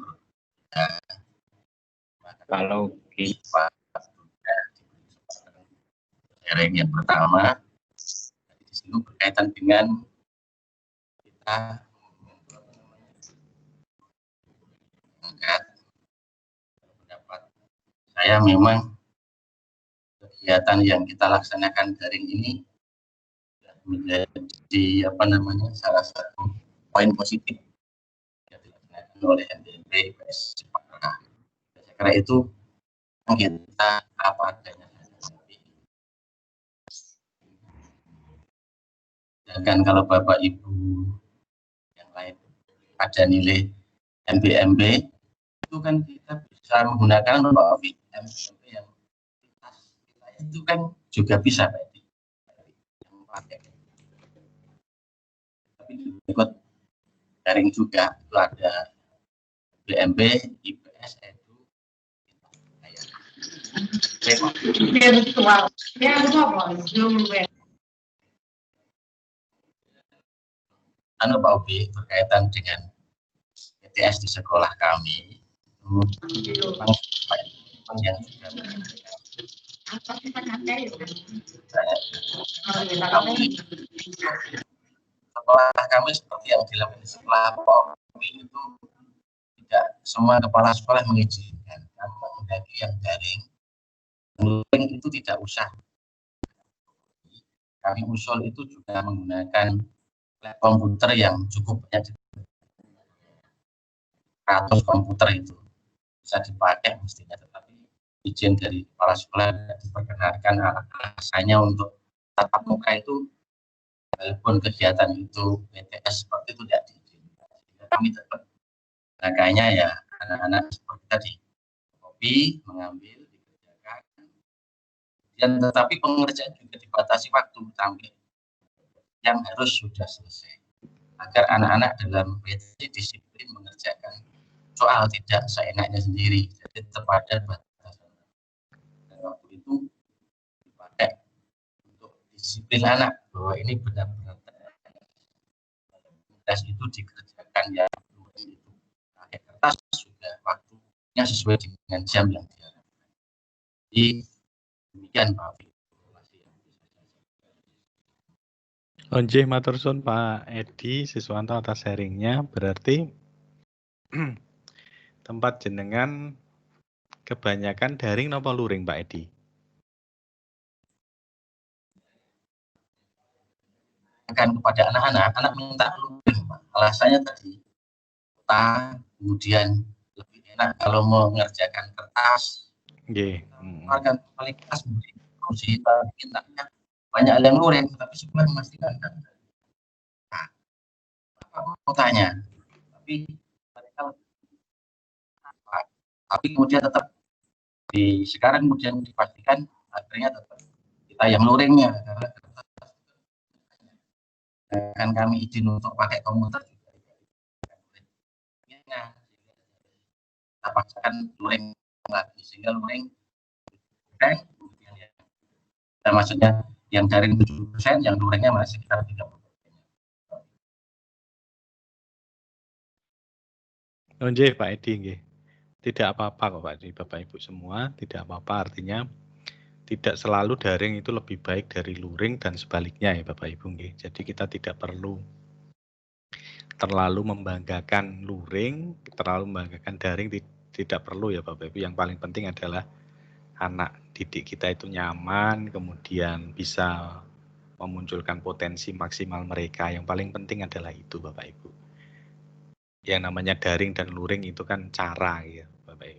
kalau kita sharing yang pertama di sini berkaitan dengan kita mengangkat pendapat saya. Memang kegiatan yang kita laksanakan daring ini menjadi salah satu poin positif yang dilaksanakan oleh MBMB IPS Jepara. Saya kira itu kita apa adanya. Dan kalau Bapak Ibu yang lain ada nilai MBMB itu kan kita bisa menggunakan MBMB yang itu kan juga bisa tapi ikut daring juga itu ada BMB, IPS, Edu, virtual. Pak Ubi, berkaitan dengan PTS di sekolah kami itu yang juga sekolah kami seperti yang dilakukan di sekolah Pak Ubi itu tidak semua kepala sekolah mengizinkan. Kami menghendaki yang daring, itu tidak usah. Kami usul itu juga menggunakan komputer yang cukup banyak, 100 komputer itu bisa dipakai mestinya, tetapi izin dari kepala sekolah diperkenalkan alasannya untuk tatap muka itu walaupun kegiatan itu PTS seperti itu tidak diizinkan. Kami tetap makanya ya anak-anak seperti tadi kopi mengambil dikerjakan, dan tetapi pengerjaan juga dibatasi waktu sampai yang harus sudah selesai agar anak-anak dalam PTS disiplin mengerjakan soal tidak seenaknya sendiri, jadi tetap ada batasan. Dan waktu itu dipakai untuk disiplin anak bahwa ini benar-benar tes itu dikerjakan ya itu pakai kertas sudah waktunya sesuai dengan jam yang diharapkan. Jadi demikian Pak. Onjih matur suwun Pak Edi Siswanto atas sharingnya. Berarti tempat jenengan kebanyakan daring napa luring Pak Edi? Akan kepada anak-anak minta luring Pak. Alasannya tadi kota, kemudian lebih enak kalau mau mengerjakan kertas. Nggih. Akan paling keras kursi mintanya banyak yang luring, tapi sebenarnya memastikan kan. Nah, apa mau tanya? Tapi kemudian tetap sekarang kemudian dipastikan akhirnya tetap kita yang luringnya karena kan kami izin untuk pakai komputer juga. Kita paksakan luring lagi sehingga luring nah, maksudnya yang daring 7%, yang luringnya masih sekitar 30%. Nggih Pak Edi nggih. Tidak apa-apa kok Pak Edi, Bapak Ibu semua, tidak apa-apa, artinya tidak selalu daring itu lebih baik dari luring dan sebaliknya ya Bapak Ibu nggih. Jadi kita tidak perlu terlalu membanggakan luring, terlalu membanggakan daring, tidak perlu ya Bapak Ibu. Yang paling penting adalah anak didik kita itu nyaman, kemudian bisa memunculkan potensi maksimal mereka. Yang paling penting adalah itu Bapak Ibu. Yang namanya daring dan luring itu kan cara ya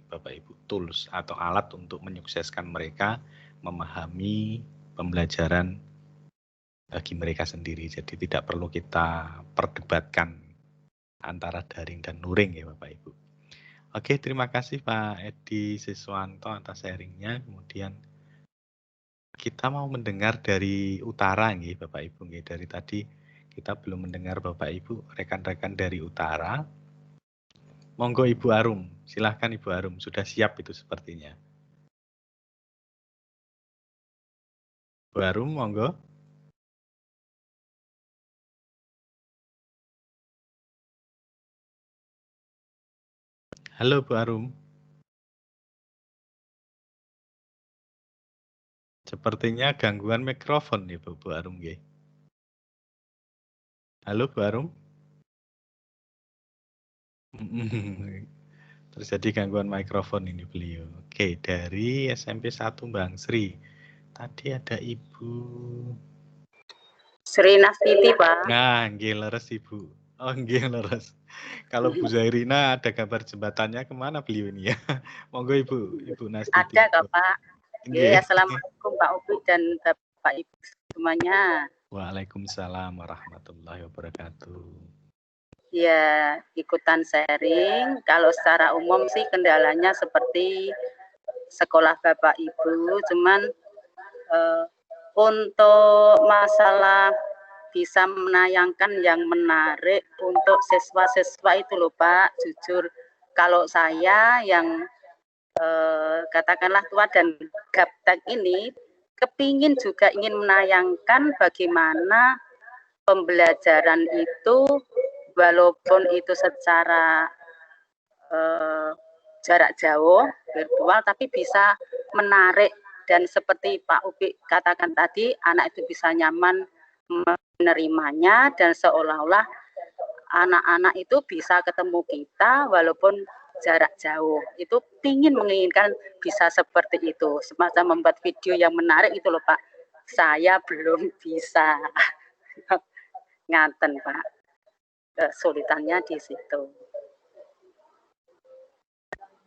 Bapak Ibu, tools atau alat untuk menyukseskan mereka memahami pembelajaran bagi mereka sendiri. Jadi tidak perlu kita perdebatkan antara daring dan luring ya Bapak Ibu. Oke, terima kasih Pak Edi Siswanto atas sharingnya. Kemudian kita mau mendengar dari utara nggih Bapak Ibu nggih. Dari tadi kita belum mendengar Bapak Ibu, rekan-rekan dari utara. Monggo Ibu Arum, silahkan Ibu Arum, sudah siap itu sepertinya. Ibu Arum, monggo. Halo Bu Arum. Sepertinya gangguan mikrofon nih Bu Arum nggih. Halo Bu Arum. Terjadi gangguan mikrofon ini beliau. Oke, dari SMP 1 Bang Sri. Tadi ada Ibu Sri Nastiti, Pak. Nah, nggih leres Ibu. Oh, nggih leres. Kalau Bu Zairina ada gambar jembatannya kemana beliau ini ya? Monggo Ibu Nastiti. Ada kok, Pak. Nggih. Assalamualaikum Pak Upi dan Bapak Ibu semuanya. Waalaikumsalam warahmatullahi wabarakatuh. Ya, ikutan sharing. Kalau secara umum sih kendalanya seperti sekolah Bapak Ibu, cuman untuk masalah bisa menayangkan yang menarik untuk siswa-siswa itu loh Pak, jujur kalau saya yang katakanlah tua dan gaptek ini kepingin juga ingin menayangkan bagaimana pembelajaran itu walaupun itu secara jarak jauh virtual tapi bisa menarik dan seperti Pak Upi katakan tadi anak itu bisa nyaman menerimanya dan seolah-olah anak-anak itu bisa ketemu kita walaupun jarak jauh. Itu menginginkan bisa seperti itu. Semacam membuat video yang menarik itu loh Pak. Saya belum bisa. Ngaten Pak. Kesulitannya di situ.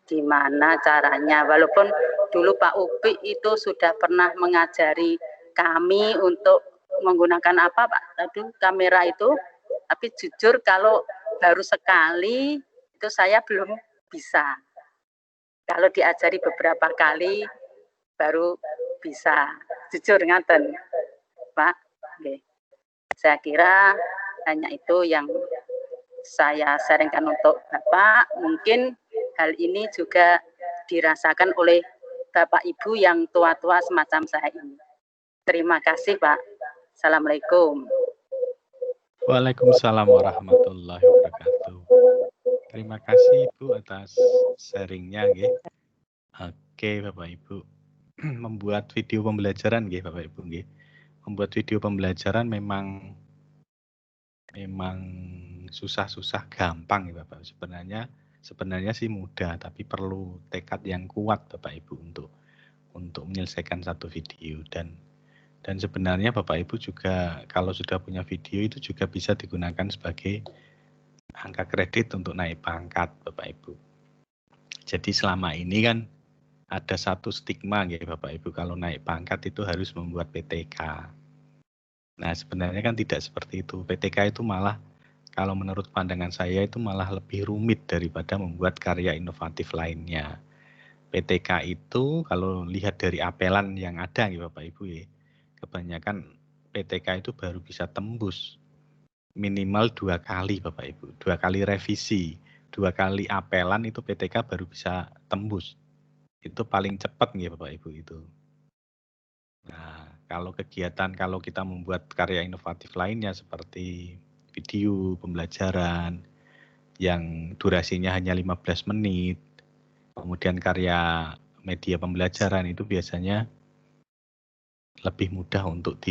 Gimana caranya? Walaupun dulu Pak Upi itu sudah pernah mengajari kami untuk menggunakan apa Pak? Tadi kamera itu. Tapi jujur kalau baru sekali itu saya belum bisa. Kalau diajari beberapa kali baru bisa. Jujur ngaten, Pak. Oke. Saya kira hanya itu yang saya sharingkan untuk Bapak. Mungkin hal ini juga dirasakan oleh Bapak Ibu yang tua-tua semacam saya ini. Terima kasih, Pak. Assalamualaikum. Waalaikumsalam warahmatullahi wabarakatuh. Terima kasih Ibu atas sharingnya nggih. Oke Bapak Ibu. Membuat video pembelajaran nggih Bapak Ibu nggih. Membuat video pembelajaran memang susah-susah gampang ya Bapak. Sebenarnya sih mudah tapi perlu tekad yang kuat Bapak Ibu untuk menyelesaikan satu video dan sebenarnya Bapak Ibu juga kalau sudah punya video itu juga bisa digunakan sebagai angka kredit untuk naik pangkat Bapak Ibu. Jadi selama ini kan ada satu stigma ya Bapak Ibu kalau naik pangkat itu harus membuat PTK. Nah sebenarnya kan tidak seperti itu. PTK itu malah kalau menurut pandangan saya itu malah lebih rumit daripada membuat karya inovatif lainnya. PTK itu kalau lihat dari apelan yang ada ya Bapak Ibu ya. Kebanyakan PTK itu baru bisa tembus minimal 2 kali Bapak Ibu, 2 kali revisi, 2 kali apelan itu PTK baru bisa tembus. Itu paling cepat nih Bapak Ibu itu. Nah, kalau kita membuat karya inovatif lainnya seperti video pembelajaran yang durasinya hanya 15 menit, kemudian karya media pembelajaran itu biasanya lebih mudah untuk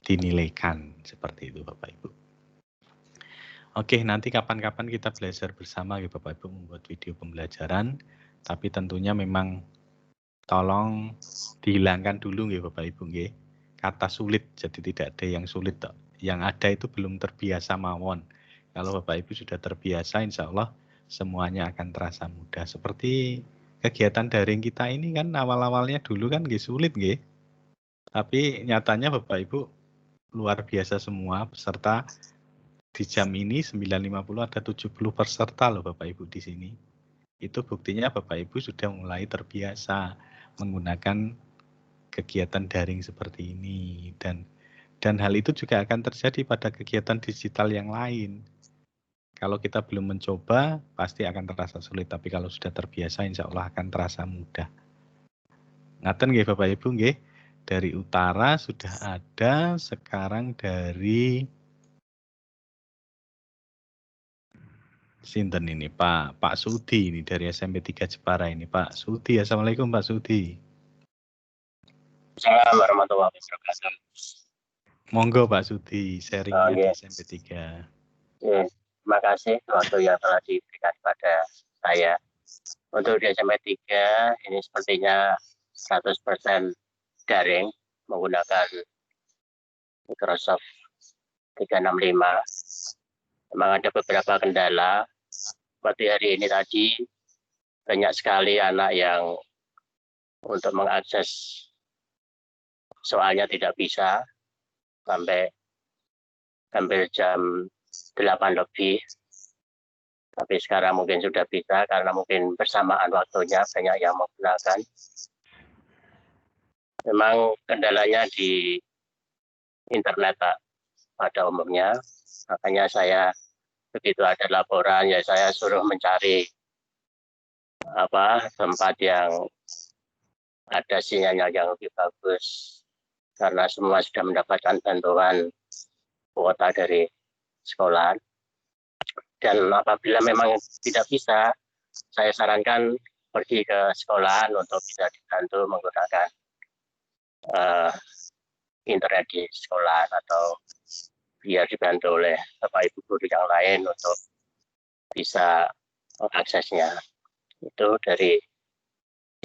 dinilaikan seperti itu Bapak Ibu. Oke, nanti kapan-kapan kita belajar bersama ya Bapak Ibu membuat video pembelajaran, tapi tentunya memang tolong dihilangkan dulu ya Bapak Ibu nggih. Kata sulit, jadi tidak ada yang sulit toh. Yang ada itu belum terbiasa mawon. Kalau Bapak Ibu sudah terbiasa insya Allah semuanya akan terasa mudah. Seperti kegiatan daring kita ini kan awal-awalnya dulu kan nggih sulit nggih. Tapi nyatanya Bapak Ibu luar biasa semua peserta. Di jam ini 9.50 ada 70 peserta loh Bapak Ibu di sini. Itu buktinya Bapak Ibu sudah mulai terbiasa menggunakan kegiatan daring seperti ini dan hal itu juga akan terjadi pada kegiatan digital yang lain. Kalau kita belum mencoba pasti akan terasa sulit, tapi kalau sudah terbiasa insya Allah akan terasa mudah. Ngaten nggih Bapak Ibu nggih. Dari utara sudah ada, sekarang dari Sinten ini Pak Sudi ini dari SMP 3 Jepara ini Pak Sudi. Assalamualaikum Pak Sudi. Assalamualaikum warahmatullahi wabarakatuh. Monggo Pak Sudi sharingnya di SMP 3. Terima kasih waktu yang telah diberikan pada saya. Untuk di SMP 3 ini sepertinya 100% daring menggunakan Microsoft 365. Memang ada beberapa kendala. Seperti hari ini tadi, banyak sekali anak yang untuk mengakses soalnya tidak bisa sampai jam 8 lebih. Tapi sekarang mungkin sudah bisa karena mungkin bersamaan waktunya banyak yang menggunakan. Memang kendalanya di internet Pak, pada umumnya. Makanya saya begitu ada laporan ya saya suruh mencari tempat yang ada sinyalnya yang lebih bagus karena semua sudah mendapatkan bantuan kuota dari sekolah. Dan apabila memang tidak bisa, saya sarankan pergi ke sekolahan untuk bisa dibantu menggunakan internet di sekolah atau biar dibantu oleh Bapak Ibu guru yang lain untuk bisa mengaksesnya. Itu dari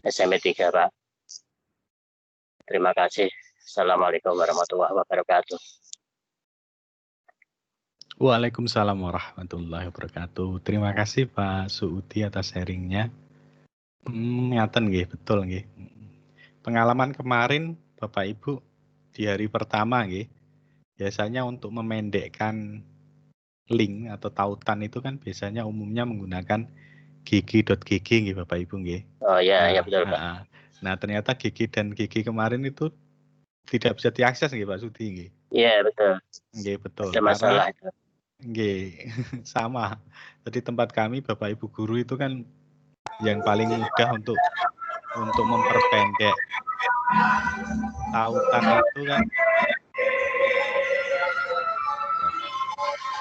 SMP 3 Pak. Terima kasih. Assalamualaikum warahmatullahi wabarakatuh. Waalaikumsalam warahmatullahi wabarakatuh. Terima kasih Pak Suudi atas sharingnya. Ngaten nggih, betul nggih. Pengalaman kemarin Bapak Ibu di hari pertama nggih. Biasanya untuk memendekkan link atau tautan itu kan biasanya umumnya menggunakan gg.gg nggih Bapak Ibu nggih. Oh ya, ya betul Pak. Nah, ternyata gg dan gg kemarin itu tidak bisa diakses nggih Pak Sudi nggih. Iya, betul. Nggih, betul. Ada masalah itu. Nggih, sama. Jadi tempat kami Bapak Ibu guru itu kan yang paling mudah untuk memperpendek tautan itu kan.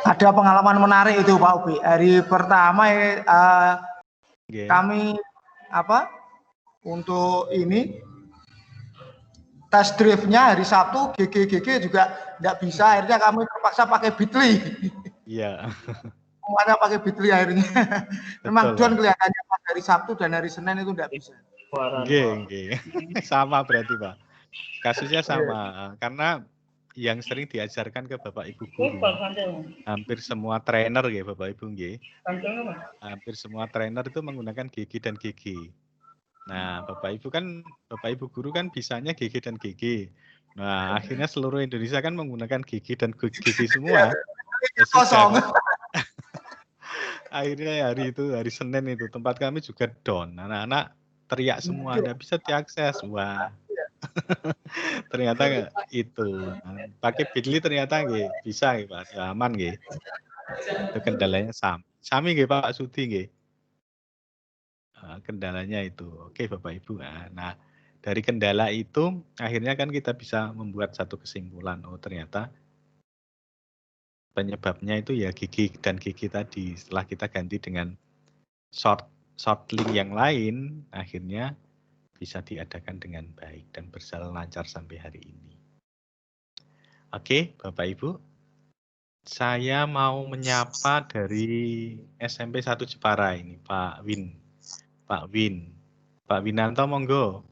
Ada pengalaman menarik itu Pak Ubi. Hari pertama kami untuk ini tes drive-nya hari Sabtu GG juga tidak bisa. Akhirnya kami terpaksa pakai Bitly. Iya. Semuanya pakai Bitly akhirnya. Memang Don kelihatannya hari Sabtu dan hari Senin itu tidak bisa. Nggih. Sama berarti Pak. Kasusnya sama. Karena yang sering diajarkan ke Bapak Ibu guru, hampir semua trainer ya Bapak Ibu nggih. Hampir semua trainer itu menggunakan GG dan GG. Nah, Bapak Ibu guru kan bisanya GG dan GG. Nah, akhirnya seluruh Indonesia kan menggunakan GG dan GG semua. Kosong. Akhirnya hari Senin itu tempat kami juga down. Anak-anak teriak semua, tidak bisa diakses. Wah. Ternyata itu pakai Bitly ternyata nggih bisa nggih Pak, aman nggih. Itu kendalanya sami nggih Pak Sudi nggih. Kendalanya itu. Oke Bapak Ibu. Nah, dari kendala itu akhirnya kan kita bisa membuat satu kesimpulan. Oh, ternyata penyebabnya itu ya gigi dan gigi tadi. Setelah kita ganti dengan short link yang lain, akhirnya bisa diadakan dengan baik dan berjalan lancar sampai hari ini. Oke, Bapak Ibu. Saya mau menyapa dari SMP 1 Jepara ini, Pak Win. Pak Winanto, monggo.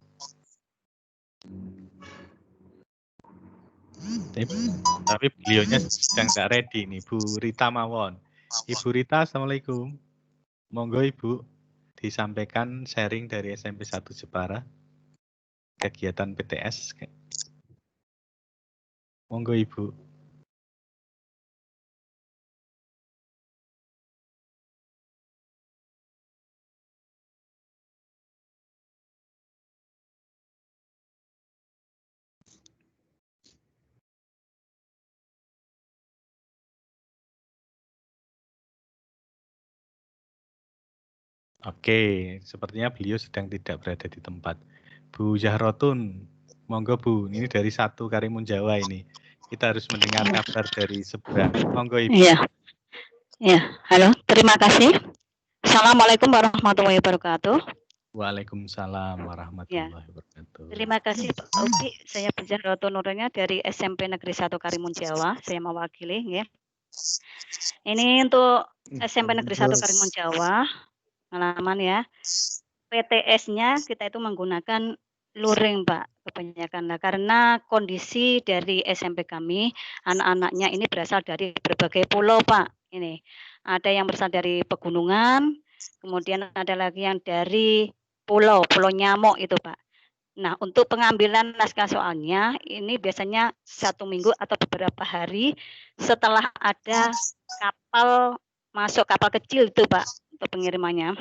Tapi beliaunya sedang nggak ready nih, Bu Rita Mawon. Ibu Rita, Assalamualaikum. Monggo Ibu. Disampaikan sharing dari SMP 1 Jepara kegiatan PTS. Monggo Ibu. Oke, sepertinya beliau sedang tidak berada di tempat. Bu Zahrotun, monggo Bu, ini dari 1 Karimun Jawa ini. Kita harus mendengar kabar dari seberang. Monggo Ibu. Iya. Ya, halo, Terima kasih. Assalamualaikum warahmatullahi wabarakatuh. Waalaikumsalam warahmatullahi wabarakatuh. Terima kasih Pak Upi. Saya Pujaroto Nurnya dari SMP Negeri 1 Karimun Jawa. Saya mewakili. Ya. Ini untuk SMP Negeri 1 Karimun Jawa. Pengalaman ya. PTS-nya kita itu menggunakan luring Pak kebanyakan. Nah, karena kondisi dari SMP kami, anak-anaknya ini berasal dari berbagai pulau Pak. Ini ada yang berasal dari pegunungan, kemudian ada lagi yang dari pulau Nyamuk itu Pak. Nah, untuk pengambilan naskah soalnya ini biasanya 1 minggu atau beberapa hari setelah ada kapal masuk, kapal kecil itu Pak untuk pengirimannya.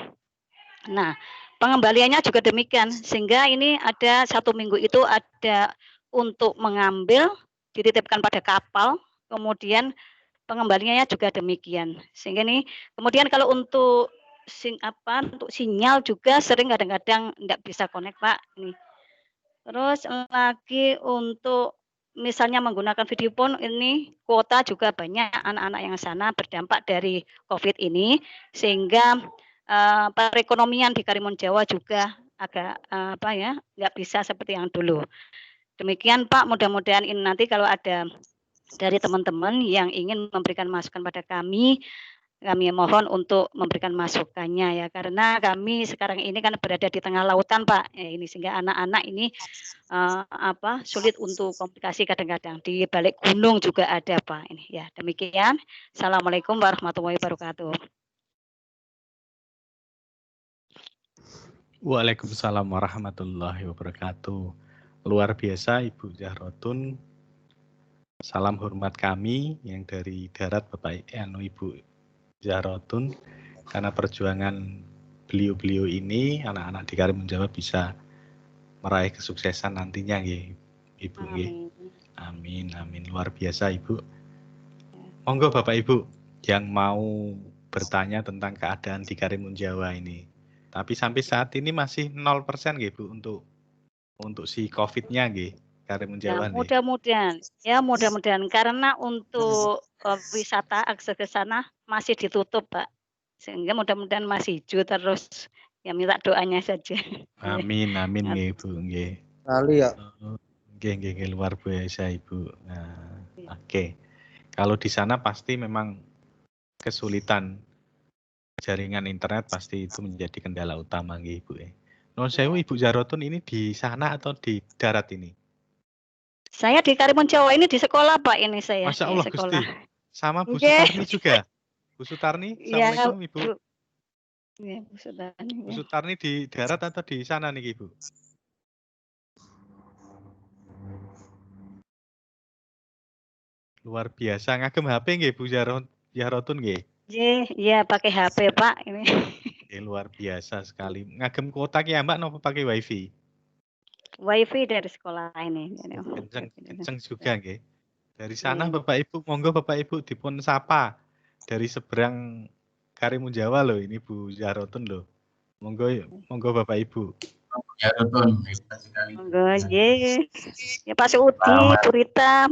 Nah, pengembaliannya juga demikian, sehingga ini ada 1 minggu itu ada untuk mengambil, dititipkan pada kapal, kemudian pengembaliannya juga demikian. Sehingga ini, kemudian kalau untuk untuk sinyal juga sering kadang-kadang tidak bisa connect Pak. Ini. Terus lagi untuk misalnya menggunakan video phone ini kuota juga banyak anak-anak yang sana berdampak dari COVID ini, sehingga perekonomian di Karimun Jawa juga agak nggak bisa seperti yang dulu. Demikian Pak, mudah-mudahan ini nanti kalau ada dari teman-teman yang ingin memberikan masukan pada kami mohon untuk memberikan masukannya ya, karena kami sekarang ini kan berada di tengah lautan Pak, ini sehingga anak-anak ini sulit untuk komunikasi kadang-kadang di balik gunung juga ada Pak ini ya. Demikian. Assalamualaikum warahmatullahi wabarakatuh. Waalaikumsalam warahmatullahi wabarakatuh. Luar biasa Ibu Zahrotun. Salam hormat kami yang dari darat Bapak Ibu Zahrotun, karena perjuangan beliau-beliau ini anak-anak di Karimun Jawa bisa meraih kesuksesan nantinya nggih Ibu nggih. Amin amin, luar biasa Ibu. Monggo Bapak Ibu yang mau bertanya tentang keadaan di Karimun Jawa ini. Tapi sampai saat ini masih 0% nggih Bu untuk si COVID-nya nggih Karimun Jawa nih. Mudah-mudahan karena untuk wisata akses ke sana masih ditutup Pak. Sehingga mudah-mudahan masih hijau terus. Ya minta doanya saja. Amin amin nggih Bu nggih. Kali ya. Nggih luar biasa Ibu. Nah, oke. Kalau di sana pasti memang kesulitan jaringan internet, pasti itu menjadi kendala utama nggih Ibu. Nuwun sewu Ibu Zahrotun, ini di sana atau di darat ini? Saya di Karimun Jawa ini di sekolah Pak ini saya. Masya Allah sekolah. Gusti. Sama Bu Sutarni juga. Bu Sutarni, Assalamualaikum Ibu. Iya Bu Sutarni. Bu Sutarni di darat atau di sana nih Ibu? Luar biasa, ngagem HP nggih Bu Zahrotun nggih? Iya pakai HP Pak ini. Luar biasa sekali. Ngagem kuota ki Mbak nopo pakai WiFi? WiFi dari sekolah ini. Kenceng juga nggih. Dari sana Bapak Ibu, monggo Bapak Ibu dipun sapa dari seberang Karimun Jawa loh, ini Bu Zahrotun loh. Monggo Bapak Ibu. Zahrotun, monggo nggih. Ya Pak Suudi, Bu Rita.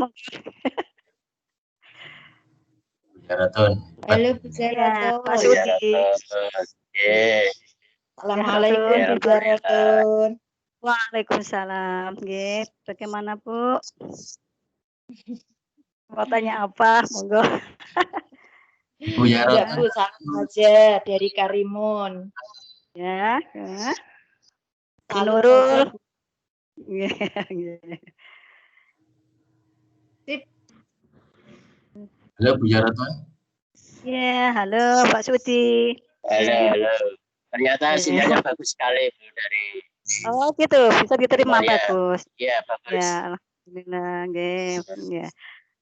Zahrotun. Halo Bu Zahrotun. Pak Suudi. Assalamualaikum Bu Zahrotun. Waalaikumsalam. Nggih, bagaimana Bu? Mau tanya apa? Monggo. Bu Zahrotun. Ya Bu, salam aja dari Karimun. Ya. Nurul. Sip. Halo Bu Zahrotun. Ya, halo Pak Sudi. Halo. Ternyata sinyalnya bagus sekali Bu dari. Oh gitu, bisa diterima bagus. Iya bagus. Ya, alhamdulillah, ya.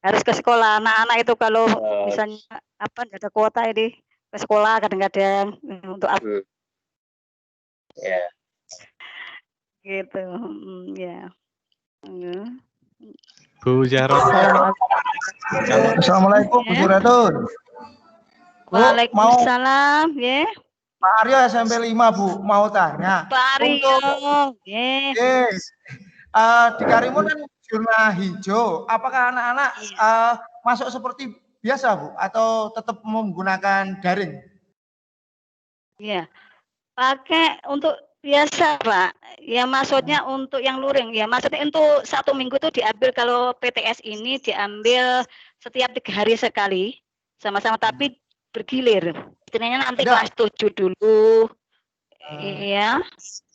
Harus ke sekolah anak-anak itu kalau misalnya nggak ada kuota ini ke sekolah kadang-kadang untuk apa? Ya. Gitu, ya. Bu Zahrotun. Assalamualaikum Bu Zahrotun. Waalaikumsalam, ya. Pak Aryo SMP 5 Bu, mau tanya. Pak Aryo, yes. Di Karimun kan zona hijau, apakah anak-anak masuk seperti biasa Bu, atau tetap menggunakan daring? Ya, pakai untuk biasa, Pak. Ya maksudnya untuk yang luring. Ya maksudnya untuk 1 minggu itu diambil kalau PTS ini diambil setiap 3 hari sekali, sama-sama tapi bergilir. Istilahnya nanti kelas 7 dulu. Iya.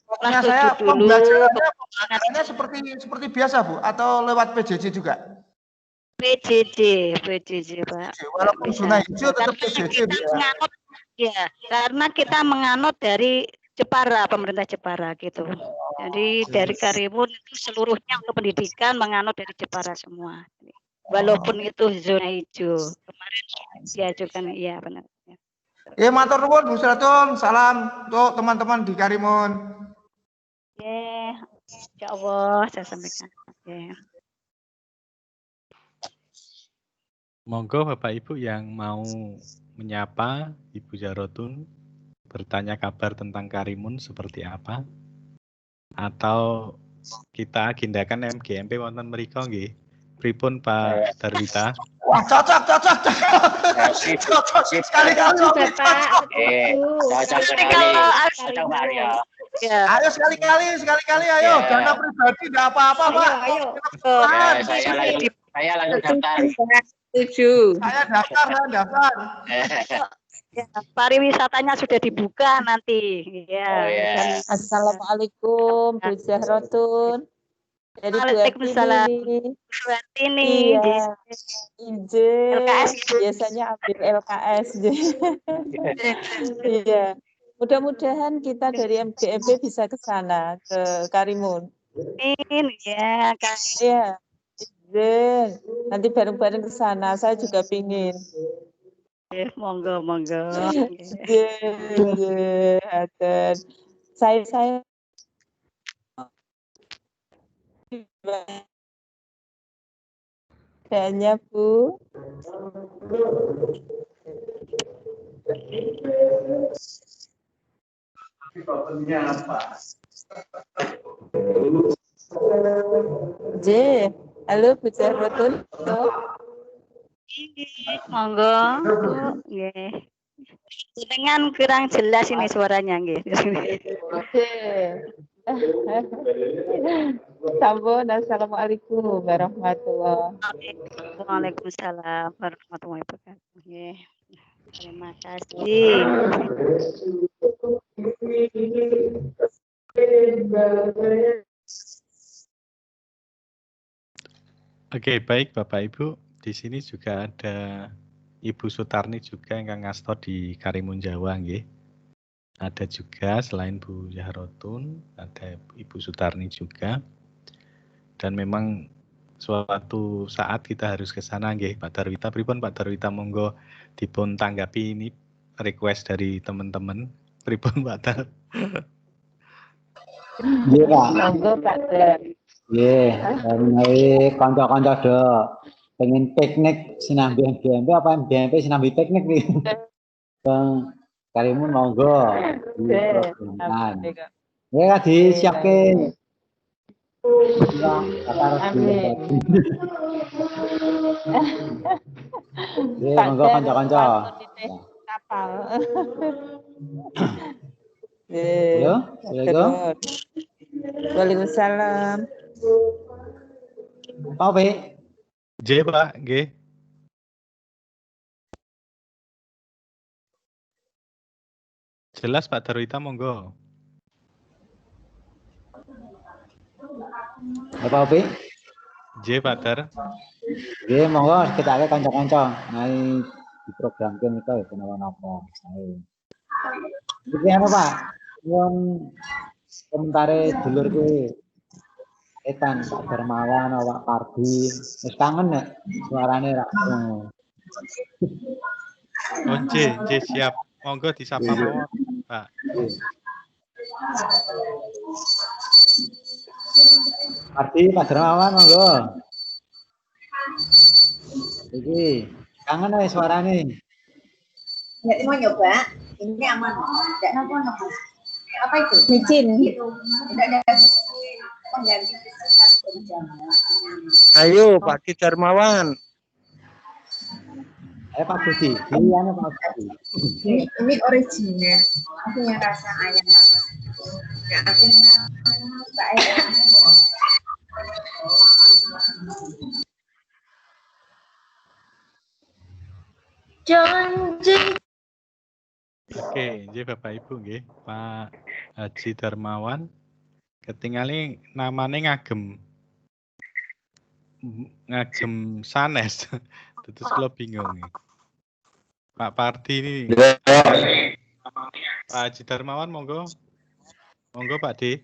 Pokoknya saya pembelajarannya seperti biasa, Bu, atau lewat PJJ juga? PJJ, Pak. Walaupun zona hijau tetap PJJ, Ya, karena kita menganut dari Jepara, pemerintah Jepara gitu. Jadi dari Karimun itu seluruhnya untuk pendidikan menganut dari Jepara semua. Walaupun itu zona hijau. Kemarin diajukan, iya benar. Ya, matur nuwun Bu Sratun, salam untuk teman-teman di Karimun. Ya, insya Allah saya sampaikan. Ya. Monggo Bapak Ibu yang mau menyapa Ibu Jarotun, bertanya kabar tentang Karimun seperti apa, atau kita agendakan MGMP wonten mriko nggih. Pripun Pak Darwita? Wah, cocok. Sekali-kali cocok sekali. Ayo sekali-kali ayo. Dana pribadi enggak apa-apa, Pak. Ayo. Saya langsung daftar. Saya daftar. Ya, pariwisatanya sudah dibuka nanti. Ya. Assalamualaikum Bu Jahrotun. Jadi Waalaikumsalam. Ini iya. LKS biasanya ambil LKS. Iya. Mudah-mudahan kita dari MGMP bisa ke sana, ke Karimun. Ya, Kak. Iya. Nanti bareng-bareng ke sana. Saya juga pingin. Monggo. Saya Kayaknya Bu. Halo Bu Jahrotun. Monggo. Nggih. Dengan kurang jelas ini suaranya nggih. Sampun, assalamualaikum warahmatullahi wabarakatuh. Waalaikumsalam warahmatullahi wabarakatuh. Terima kasih. Oke, baik Bapak Ibu. Di sini juga ada Ibu Sutarni juga yang ngasto di Karimun Jawa nggih. Ada juga selain Bu Jahrotun, ada Ibu Sutarni juga. Dan memang suatu saat kita harus ke sana nggih, Pak Darwita. Pripun Pak Darwita, monggo dipun tanggapi ini request dari teman-teman. Pripun Pak Dar? Iya Pak. Monggo Pak Dar. Nggih, menawi kanca-kanca do pengen piknik sinambi MGMP apa MGMP sinambi piknik nih. Bang Karimun monggo. Ya disiapke. Ya, monggo kanca-kanca. Kapal. Halo, Assalamualaikum. Waalaikumsalam. Pak P. J Pak, G. Jelas Pak Darwita, monggo. Pak P. J Pak Dar. Nggih, monggo kita ke kanca-kanca. Nai diprogramkan itu ya kenapa-napa. Iki apa Pak? Yang komentare dulur kuwi Etan Pak Darmawan awak Pardi wis kangen nek suarane ra krungu. Oh, J siap. Monggo disapa mawon, Pak. Pardi Pak Darmawan monggo. Iki kangen nek suarane. Nggak mau nyoba, ini aman. Nggak napa-napa. Apa itu? Micin. Tidak ada pengganti. Ayo Pak Darmawan. Pak Budi, pilihannya Pak Budi. Ini original, punya rasa ayam. Ya, aku Mbak Ella. Janji. Oke, jadi Bapak Ibu nggih, Pak Haji Darmawan ketinggalan namanya ngagem sanes. Terus kula bingung nih. Pak Pardi ini. Pak Haji Darmawan monggo. Monggo Pak D.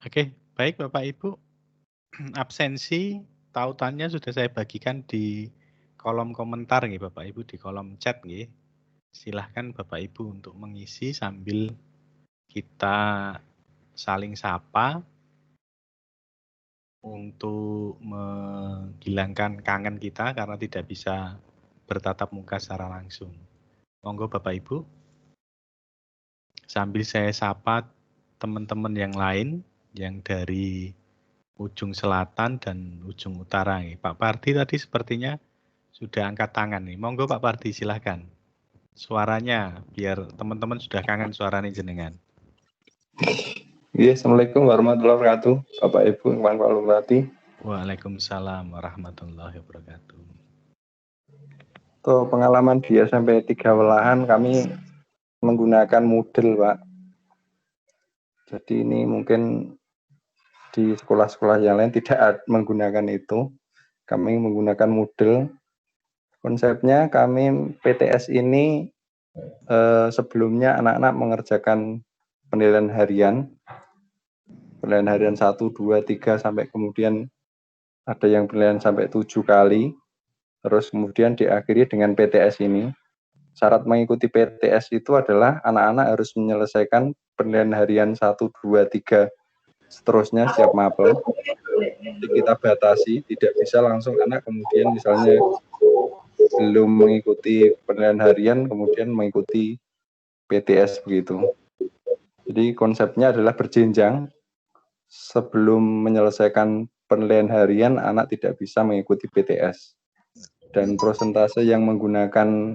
Oke, baik Bapak Ibu. Absensi tautannya sudah saya bagikan di kolom komentar nih Bapak Ibu, di kolom chat nih. Silahkan Bapak Ibu untuk mengisi sambil kita saling sapa untuk menghilangkan kangen kita karena tidak bisa bertatap muka secara langsung. Monggo Bapak Ibu. Sambil saya sapa teman-teman yang lain yang dari ujung selatan dan ujung utara nih. Pak Pardi tadi sepertinya sudah angkat tangan nih. Monggo Pak Pardi silahkan. Suaranya biar teman-teman sudah kangen suaranya jenengan. Assalamualaikum warahmatullahi wabarakatuh. Bapak Ibu yang Pak Lurati. Waalaikumsalam warahmatullahi wabarakatuh. Untuk pengalaman di SMP 3 Welahan kami menggunakan Moodle, Pak. Jadi ini mungkin di sekolah-sekolah yang lain tidak menggunakan itu. Kami menggunakan Moodle. Konsepnya kami PTS ini sebelumnya anak-anak mengerjakan penilaian harian. Penilaian harian 1, 2, 3 sampai kemudian ada yang penilaian sampai 7 kali. Terus kemudian diakhiri dengan PTS ini. Syarat mengikuti PTS itu adalah anak-anak harus menyelesaikan penilaian harian 1, 2, 3 seterusnya setiap mapel. Jadi kita batasi, tidak bisa langsung anak kemudian misalnya belum mengikuti penilaian harian kemudian mengikuti PTS begitu. Jadi konsepnya adalah berjenjang. Sebelum menyelesaikan penilaian harian anak tidak bisa mengikuti PTS. Dan persentase yang menggunakan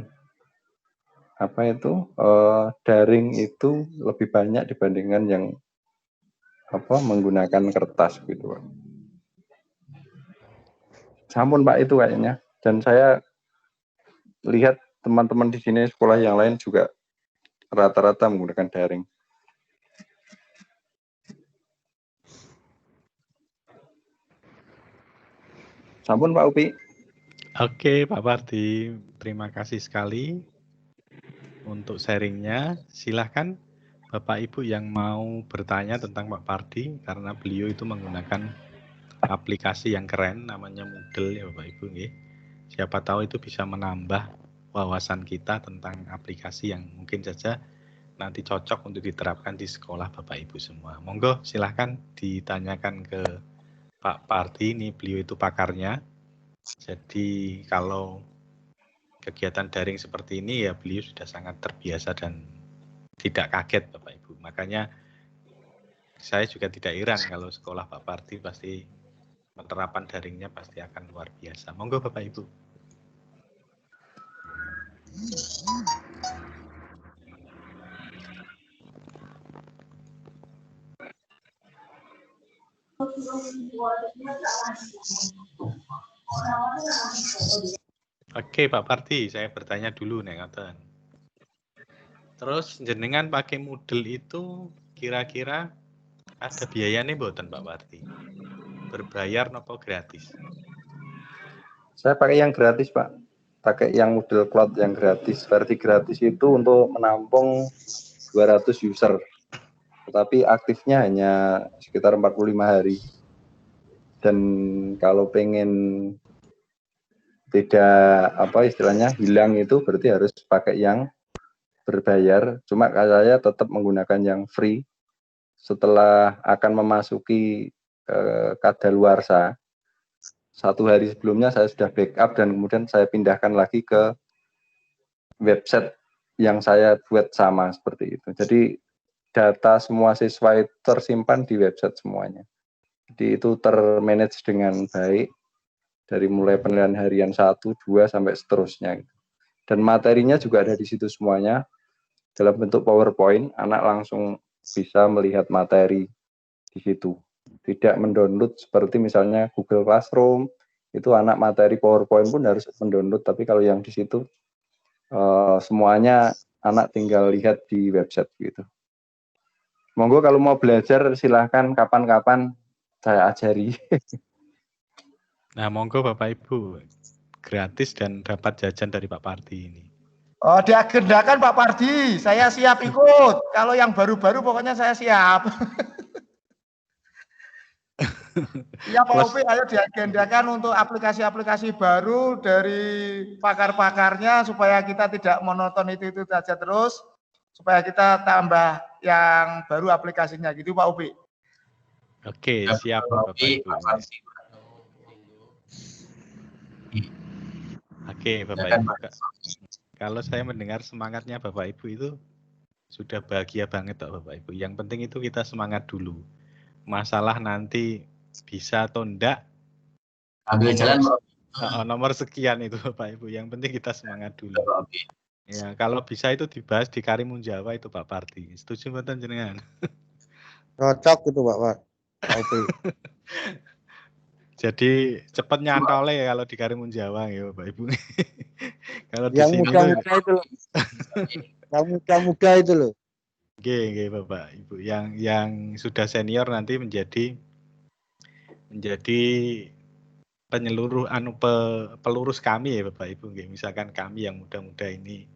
daring itu lebih banyak dibandingkan yang menggunakan kertas gitu, Pak. Sampun Pak itu kayaknya. Dan saya lihat teman-teman di sini sekolah yang lain juga rata-rata menggunakan daring. Sampun Pak Upi. Oke Pak Pardi, terima kasih sekali untuk sharingnya. Silahkan Bapak Ibu yang mau bertanya tentang Pak Pardi karena beliau itu menggunakan aplikasi yang keren namanya Moodle ya Bapak Ibu. Siapa tahu itu bisa menambah wawasan kita tentang aplikasi yang mungkin saja nanti cocok untuk diterapkan di sekolah Bapak Ibu semua. Monggo silahkan ditanyakan ke Pak Pardi, ini beliau itu pakarnya. Jadi kalau kegiatan daring seperti ini ya beliau sudah sangat terbiasa dan tidak kaget Bapak Ibu. Makanya saya juga tidak heran kalau sekolah Pak Pardi pasti penerapan daringnya pasti akan luar biasa. Monggo Bapak Ibu. Oke Pak Pardi, saya bertanya dulu nih ngoten. Terus jenengan pakai Moodle itu kira-kira ada biayanya mboten Pak Pardi? Berbayar nopo gratis? Saya pakai yang gratis Pak. Pakai yang Moodle Cloud yang gratis. Versi gratis itu untuk menampung 200 user. Tetapi aktifnya hanya sekitar 45 hari. Dan kalau pengen tidak istilahnya hilang itu berarti harus pakai yang berbayar. Cuma saya tetap menggunakan yang free setelah akan memasuki kadaluarsa, 1 hari sebelumnya saya sudah backup dan kemudian saya pindahkan lagi ke website yang saya buat sama seperti itu. Jadi data semua siswa itu tersimpan di website semuanya. Jadi itu termanage dengan baik dari mulai penilaian harian 1, 2 sampai seterusnya. Dan materinya juga ada di situ semuanya dalam bentuk PowerPoint. Anak langsung bisa melihat materi di situ. Tidak mendownload seperti misalnya Google Classroom, itu anak materi PowerPoint pun harus mendownload, tapi kalau yang di situ semuanya anak tinggal lihat di website gitu. Monggo kalau mau belajar silahkan kapan-kapan saya ajari. Nah, monggo Bapak Ibu, gratis dan dapat jajan dari Pak Pardi ini. Oh, diagendakan Pak Pardi, saya siap ikut. Kalau yang baru-baru pokoknya saya siap. Iya Pak Upi, ayo diagendakan untuk aplikasi-aplikasi baru dari pakar-pakarnya supaya kita tidak monoton itu saja terus, supaya kita tambah yang baru aplikasinya gitu Pak Upi. Oke, siap Bapak Ibu. Oke, Bapak Ibu. Kalau saya mendengar semangatnya Bapak Ibu itu sudah bahagia banget Bapak Ibu. Yang penting itu kita semangat dulu. Masalah nanti bisa atau enggak, ambil jalan nomor sekian itu Bapak Ibu. Yang penting kita semangat dulu. Ya, kalau bisa itu dibahas di Karimun Jawa itu Pak Pardi. Setuju mboten jenengan? Cocok itu Pak. Jadi cepat nyantole ya kalau di Karimun Jawa ya Bapak Ibu. Kalau di yang sini muda-muda itu loh. Yang muda-muda itu loh. Oke, Bapak Ibu. Yang sudah senior nanti menjadi penyeluruh pelurus kami ya Bapak Ibu. Misalkan kami yang muda-muda ini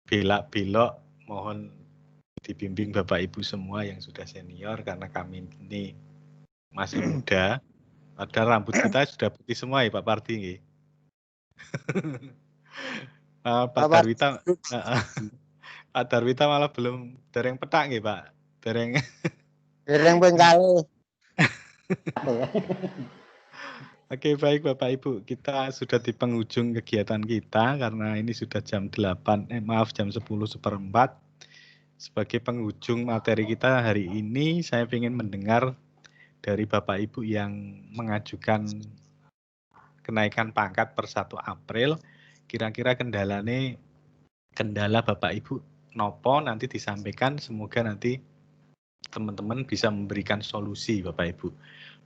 belak-belok, mohon dibimbing Bapak Ibu semua yang sudah senior karena kami ini masih muda. Padahal rambut kita sudah putih semua ya Pak Pardi. Pak Darwita, Pak Darwita malah belum dereng petak nggih Pak. Dereng pengkali. Oke, baik Bapak Ibu, kita sudah di penghujung kegiatan kita karena ini sudah jam 10:04. Sebagai penghujung materi kita hari ini, saya ingin mendengar dari Bapak Ibu yang mengajukan kenaikan pangkat per 1 April, kira-kira kendala Bapak Ibu nopo nanti disampaikan, semoga nanti teman-teman bisa memberikan solusi Bapak Ibu.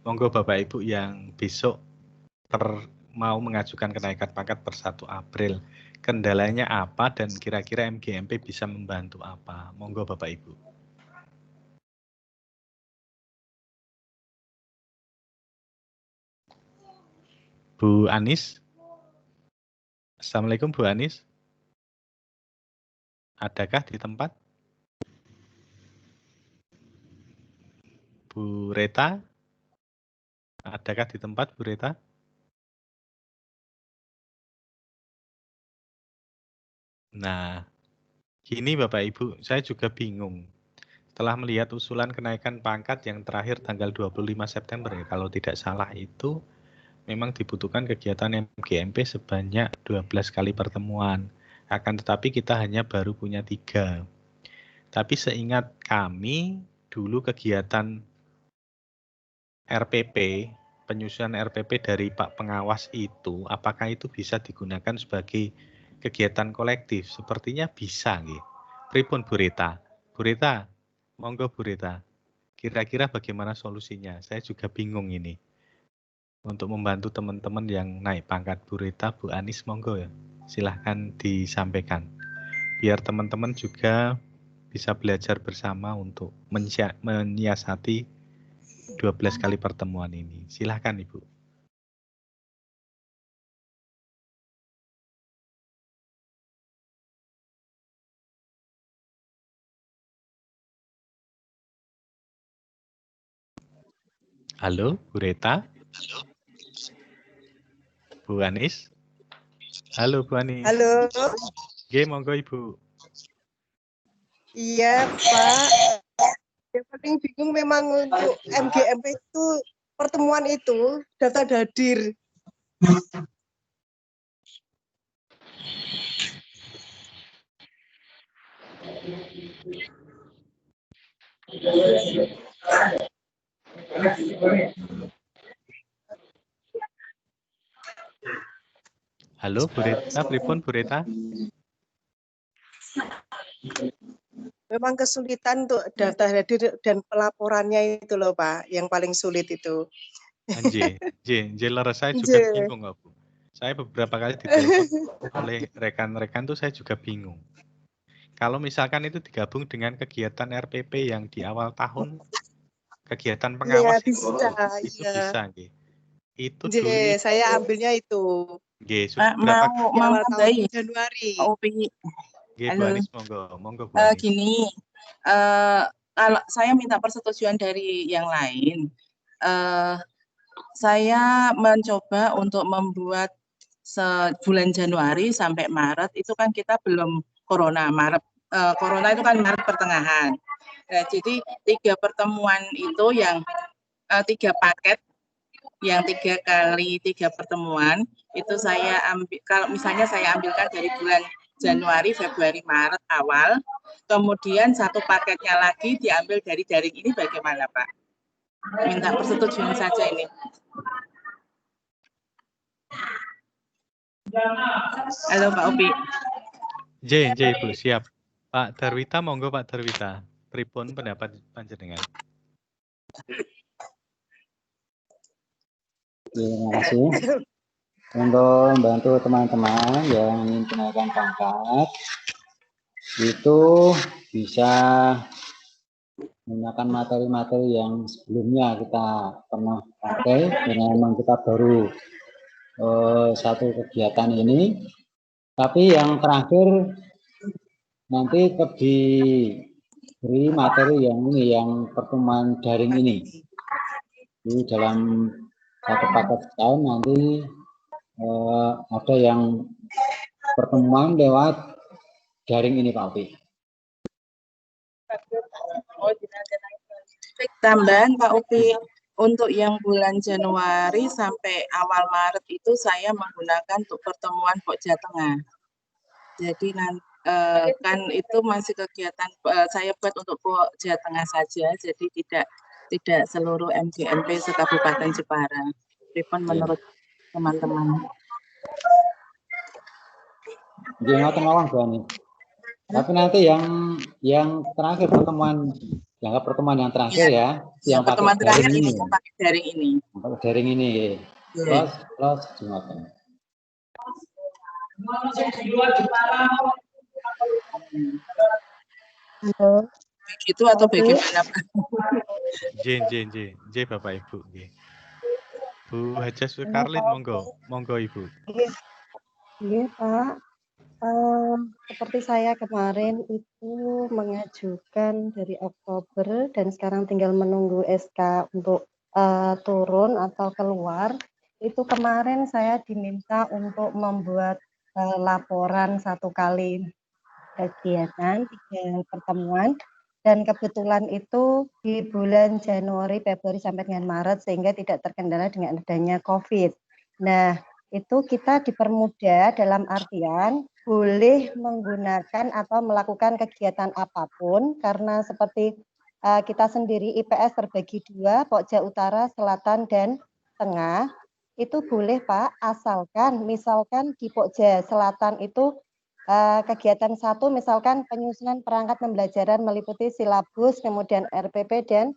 Monggo Bapak Ibu yang besok mau mengajukan kenaikan pangkat per 1 April, kendalanya apa dan kira-kira MGMP bisa membantu apa? Monggo Bapak Ibu. Bu Anis. Assalamualaikum Bu Anis. Adakah di tempat? Bu Reta? Adakah di tempat Bu Reta? Nah, gini Bapak Ibu, saya juga bingung. Setelah melihat usulan kenaikan pangkat yang terakhir tanggal 25 September ya, kalau tidak salah itu memang dibutuhkan kegiatan MGMP sebanyak 12 kali pertemuan. Akan tetapi kita hanya baru punya 3. Tapi seingat kami, dulu kegiatan RPP, penyusunan RPP dari Pak Pengawas itu, apakah itu bisa digunakan sebagai kegiatan kolektif? Sepertinya bisa. Pripun Bu Rita? Bu Rita, monggo Bu Rita. Kira-kira bagaimana solusinya? Saya juga bingung ini. Untuk membantu teman-teman yang naik pangkat Bu Rita, Bu Anis, monggo ya. Silahkan disampaikan. Biar teman-teman juga bisa belajar bersama untuk menyiasati 12 kali pertemuan ini. Silahkan Ibu. Halo, Bu Rita. Halo. Bu Anis. Halo Bu Anis. Halo. Oke, monggo Ibu. Iya Pak. paling bingung memang untuk MGMP itu pertemuan itu daftar hadir. Halo Bu Rita, pripun Bu Rita? Memang kesulitan untuk daftar hadir dan pelaporannya itu loh Pak, yang paling sulit itu. Leres saya juga bingung kok Bu. Saya beberapa kali ditelepon oleh rekan-rekan tuh saya juga bingung. Kalau misalkan itu digabung dengan kegiatan RPP yang di awal tahun, kegiatan pengawas itu bisa nggih. Itu dulu saya ambilnya itu. Nggih, Mau berapa tahun Januari. nggih Bu Anis, monggo Bu Anis. Gini, kalau saya minta persetujuan dari yang lain, saya mencoba untuk membuat bulan Januari sampai Maret itu kan kita belum corona. Corona itu kan Maret pertengahan. Nah, jadi 3 pertemuan itu yang 3 paket yang 3 kali 3 pertemuan itu saya ambil. Kalau misalnya saya ambilkan dari bulan Januari, Februari, Maret awal, kemudian 1 paketnya lagi diambil dari daring ini, bagaimana Pak? Minta persetujuan saja ini. Halo Pak Upi. J Bu, siap. Pak Darwita, monggo Pak Darwita. Pripun pendapat panjenengan? Terima kasih untuk membantu teman-teman yang ingin kenaikan pangkat itu bisa menggunakan materi-materi yang sebelumnya kita pernah pakai karena memang kita baru satu kegiatan ini, tapi yang terakhir nanti diberi materi yang ini, yang pertemuan daring ini. Jadi dalam satu paket setahun nanti ada yang pertemuan lewat daring ini Pak Opi. Tambahan Pak Upi, untuk yang bulan Januari sampai awal Maret itu saya menggunakan untuk pertemuan Pokja Tengah. Jadi kan itu masih kegiatan saya buat untuk Pokja Tengah saja, jadi tidak seluruh MGMP se-Kabupaten Jepara. Pripun menurut teman-teman? Ngoten mawon Bu Ani. Tapi nanti yang terakhir pertemuan yang terakhir ya, yang pertemuan pakai terakhir daring ini, ini. yang pakai daring ini. Pakai daring ini. Los Jumat. Halo. Begitu atau bagaimana Pak? J Bapak Ibu nggih. Bu Haja Sukarlin, monggo Ibu. Iya Pak. Seperti saya kemarin itu mengajukan dari Oktober dan sekarang tinggal menunggu SK untuk turun atau keluar. Itu kemarin saya diminta untuk membuat laporan 1 kali kegiatan, 3 pertemuan, dan kebetulan itu di bulan Januari, Februari sampai dengan Maret sehingga tidak terkendala dengan adanya COVID. Nah, itu kita dipermudah dalam artian boleh menggunakan atau melakukan kegiatan apapun karena seperti kita sendiri IPS terbagi 2, Pokja Utara, Selatan, dan Tengah. Itu boleh Pak, asalkan misalkan di Pokja Selatan itu kegiatan 1 misalkan penyusunan perangkat pembelajaran meliputi silabus, kemudian RPP dan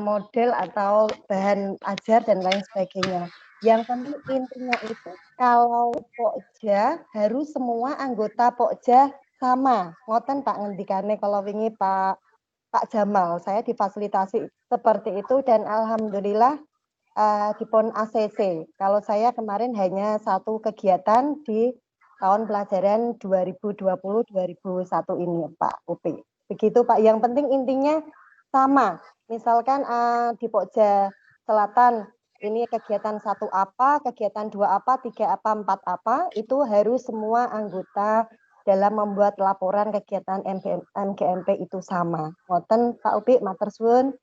model atau bahan ajar dan lain sebagainya. Yang penting intinya itu, kalau Pokja harus semua anggota Pokja sama. Ngoten Pak ngendikane kalau wingi Pak Jamal, saya difasilitasi seperti itu dan alhamdulillah dipun ACC. Kalau saya kemarin hanya 1 kegiatan di tahun pelajaran 2020-2021 ini Pak Upi. Begitu Pak, yang penting intinya sama. Misalkan di Pokja Selatan ini kegiatan 1 apa, kegiatan 2 apa, 3 apa, 4 apa, itu harus semua anggota dalam membuat laporan kegiatan MGMP itu sama. Ngoten Pak Upi, matur suwun.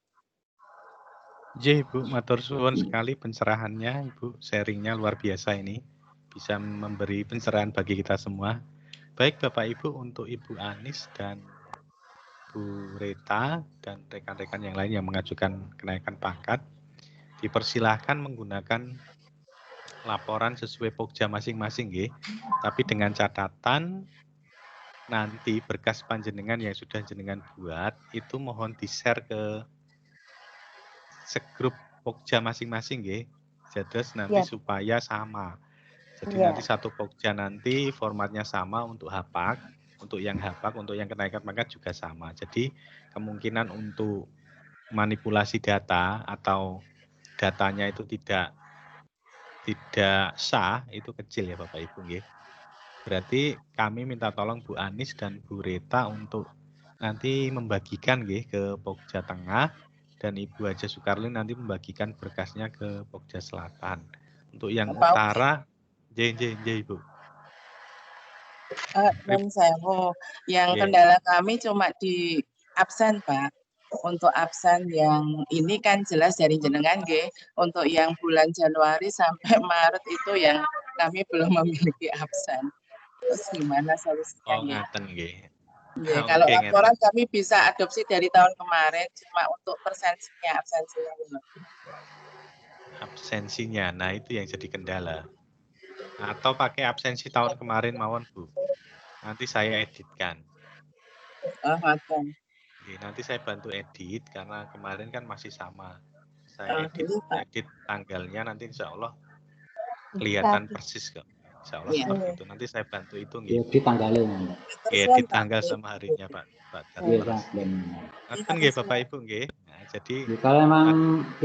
Nggih, Ibu, matur suwun sekali pencerahannya, Ibu. Sharingnya luar biasa ini. Bisa memberi pencerahan bagi kita semua. Baik Bapak Ibu, untuk Ibu Anis dan Bu Reta dan rekan-rekan yang lain yang mengajukan kenaikan pangkat, dipersilahkan menggunakan laporan sesuai pokja masing-masing, nggih. Tapi dengan catatan nanti berkas panjenengan yang sudah jenengan buat itu mohon di-share ke segrup pokja masing-masing, nggih. Jadi nanti supaya sama. Jadi nanti satu pokja nanti formatnya sama untuk hapak, untuk yang hapak, untuk yang kenaikan pangkat juga sama. Jadi kemungkinan untuk manipulasi data atau datanya itu tidak sah itu kecil ya Bapak Ibu, nggih. Berarti kami minta tolong Bu Anis dan Bu Reta untuk nanti membagikan nggih ke Pokja Tengah dan Ibu Haja Sukarlin nanti membagikan berkasnya ke Pokja Selatan. Untuk yang utara, Ibu. Dan yang kendala kami cuma di absen, Pak. Untuk absen yang ini kan jelas dari jenengan, nggih. Untuk yang bulan Januari sampai Maret itu yang kami belum memiliki absen. Terus gimana solusinya? Oh, ngaten nggih. Ya, kalau laporan kami bisa adopsi dari tahun kemarin, cuma untuk persensinya, absensinya. Absensinya, nah itu yang jadi kendala. Atau pakai absensi tahun kemarin mawon Bu. Nanti saya editkan. Nanti saya bantu edit karena kemarin kan masih sama. Saya edit tanggalnya nanti insya Allah kelihatan persis kok. Insya Allah seperti itu. Nanti saya bantu itu nggih. Edit tanggalnya. Edit tanggal sama harinya Pak. Ngaten nggih Bapak Ibu nggih. Nah, jadi kalau memang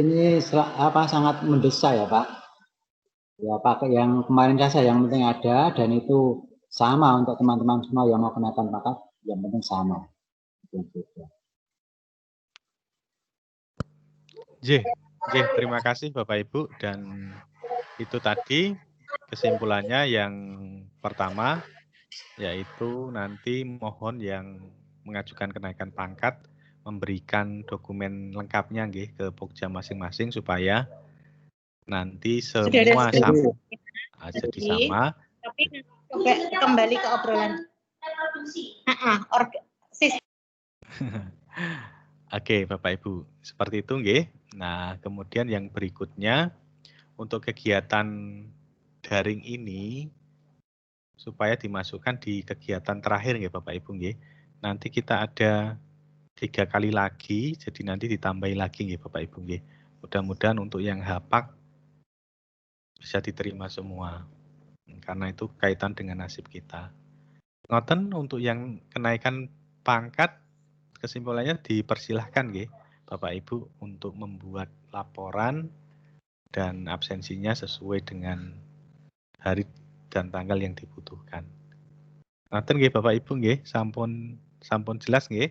ini sangat mendesak ya Pak. Ya pakai yang kemarin saja yang penting ada dan itu sama untuk teman-teman semua yang mau kenaikan pangkat yang penting sama. Terima kasih Bapak Ibu dan itu tadi kesimpulannya yang pertama yaitu nanti mohon yang mengajukan kenaikan pangkat memberikan dokumen lengkapnya nggih ke Pokja masing-masing supaya nanti semua sama. Jadi sama. Tapi kembali ke obrolan. Oke, Bapak Ibu, seperti itu nggih. Nah, kemudian yang berikutnya untuk kegiatan daring ini supaya dimasukkan di kegiatan terakhir nggih Bapak Ibu nggih. Nanti kita ada 3 kali lagi, jadi nanti ditambahi lagi nggih Bapak Ibu nggih. Mudah-mudahan untuk yang hapak bisa diterima semua. Karena itu kaitan dengan nasib kita. Ngoten untuk yang kenaikan pangkat kesimpulannya dipersilahkan nggih Bapak Ibu untuk membuat laporan dan absensinya sesuai dengan hari dan tanggal yang dibutuhkan. Ngoten nggih Bapak Ibu nggih, sampun jelas nggih?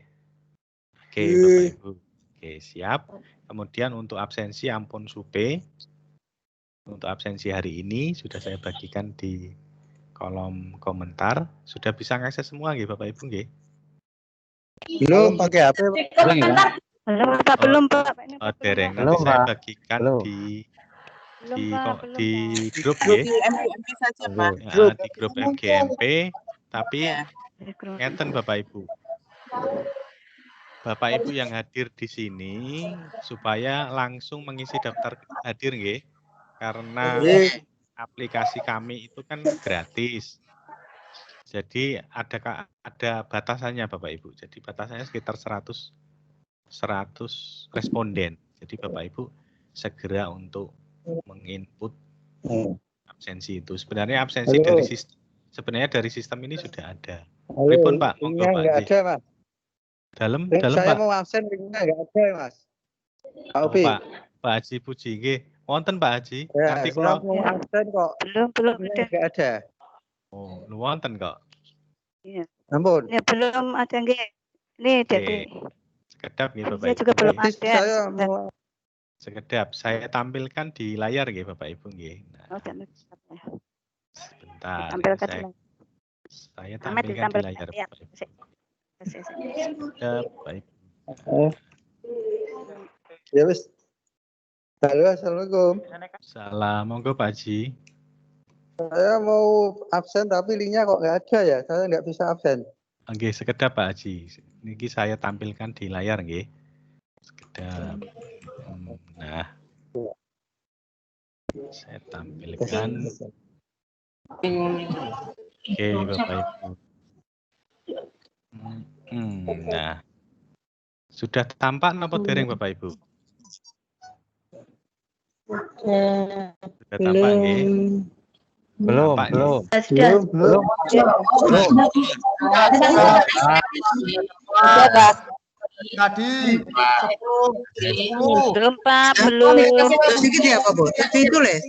Oke, Bapak Ibu. Oke, siap. Kemudian untuk absensi ampun supe. Untuk absensi hari ini sudah saya bagikan di kolom komentar. Sudah bisa ngakses semua nggih Bapak Ibu nggih? Belum pakai HP. Belum Pak. Oh, dereng. Nanti saya bagikan di grup nggih. Di grup MGMP. Tapi ngeten Bapak Ibu. Bapak Ibu yang hadir di sini supaya langsung mengisi daftar hadir nggih. Karena aplikasi kami itu kan gratis. Jadi ada batasannya Bapak Ibu. Jadi batasannya sekitar 100 responden. Jadi Bapak Ibu segera untuk menginput absensi itu. Sebenarnya absensi dari sistem ini sudah ada. Pripun Pak? Monggo Pak. Enggak ada, Mas. Dalam saya Pak. mau absen ringnya enggak ada, Mas. Pak Haji Puji nggih. Wonten Pak Haji. Ya, nanti saya mau absen kok. Belum ada. Enggak ada. Oh, wonten kok. Iya. Ampun. Ya belum ada nggih. Ini jadi sekedap nggih Bapak Ibu. juga belum ada. Saya mau sekedap saya tampilkan di layar nggih Bapak Ibu nggih. Nah, sebentar. sebentar. Saya Ahmed tampilkan di ditampilkan. layar. Ya. Bapak Ibu. Sik. Ya, baik. Ya wis. Halo, assalamualaikum. Salam, monggo Pak Haji. Saya mau absen tapi linknya kok nggak ada ya. Saya nggak bisa absen. Oke, sekedap Pak Haji. Niki saya tampilkan di layar nggih. Sekedap. Nah. Saya tampilkan. Oke, Bapak Ibu. Nah. Sudah tampak napa dereng Bapak Ibu? Sudah tampak nggih? Belum. Tadi Belum Pak, belum. Sedikit ya Pak Bu. Ditulis.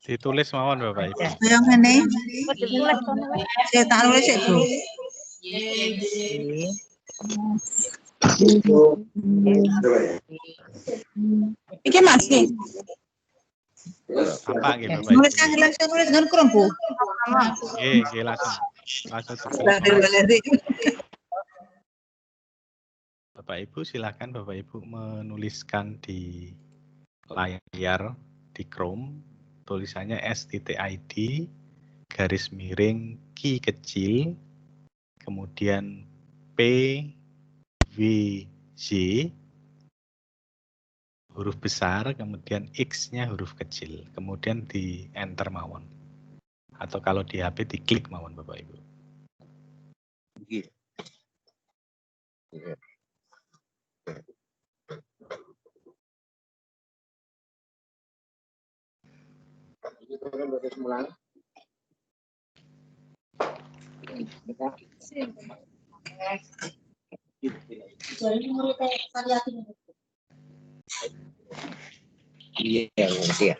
Ditulis mawon Bapak Ibu. Yang ini. Saya tak nulis ya Bu. Iki masih. Tampak nggih Bapak Ibu. Langsung nulis dengan kurang Bu. Nggih, langsung. Bapak Ibu silakan Bapak Ibu menuliskan di layar di Chrome tulisannya s.id garis miring Q kecil kemudian PWJ huruf besar kemudian X-nya huruf kecil kemudian di enter mawon atau kalau di HP diklik mawon Bapak Ibu. Iya, ngerti ya.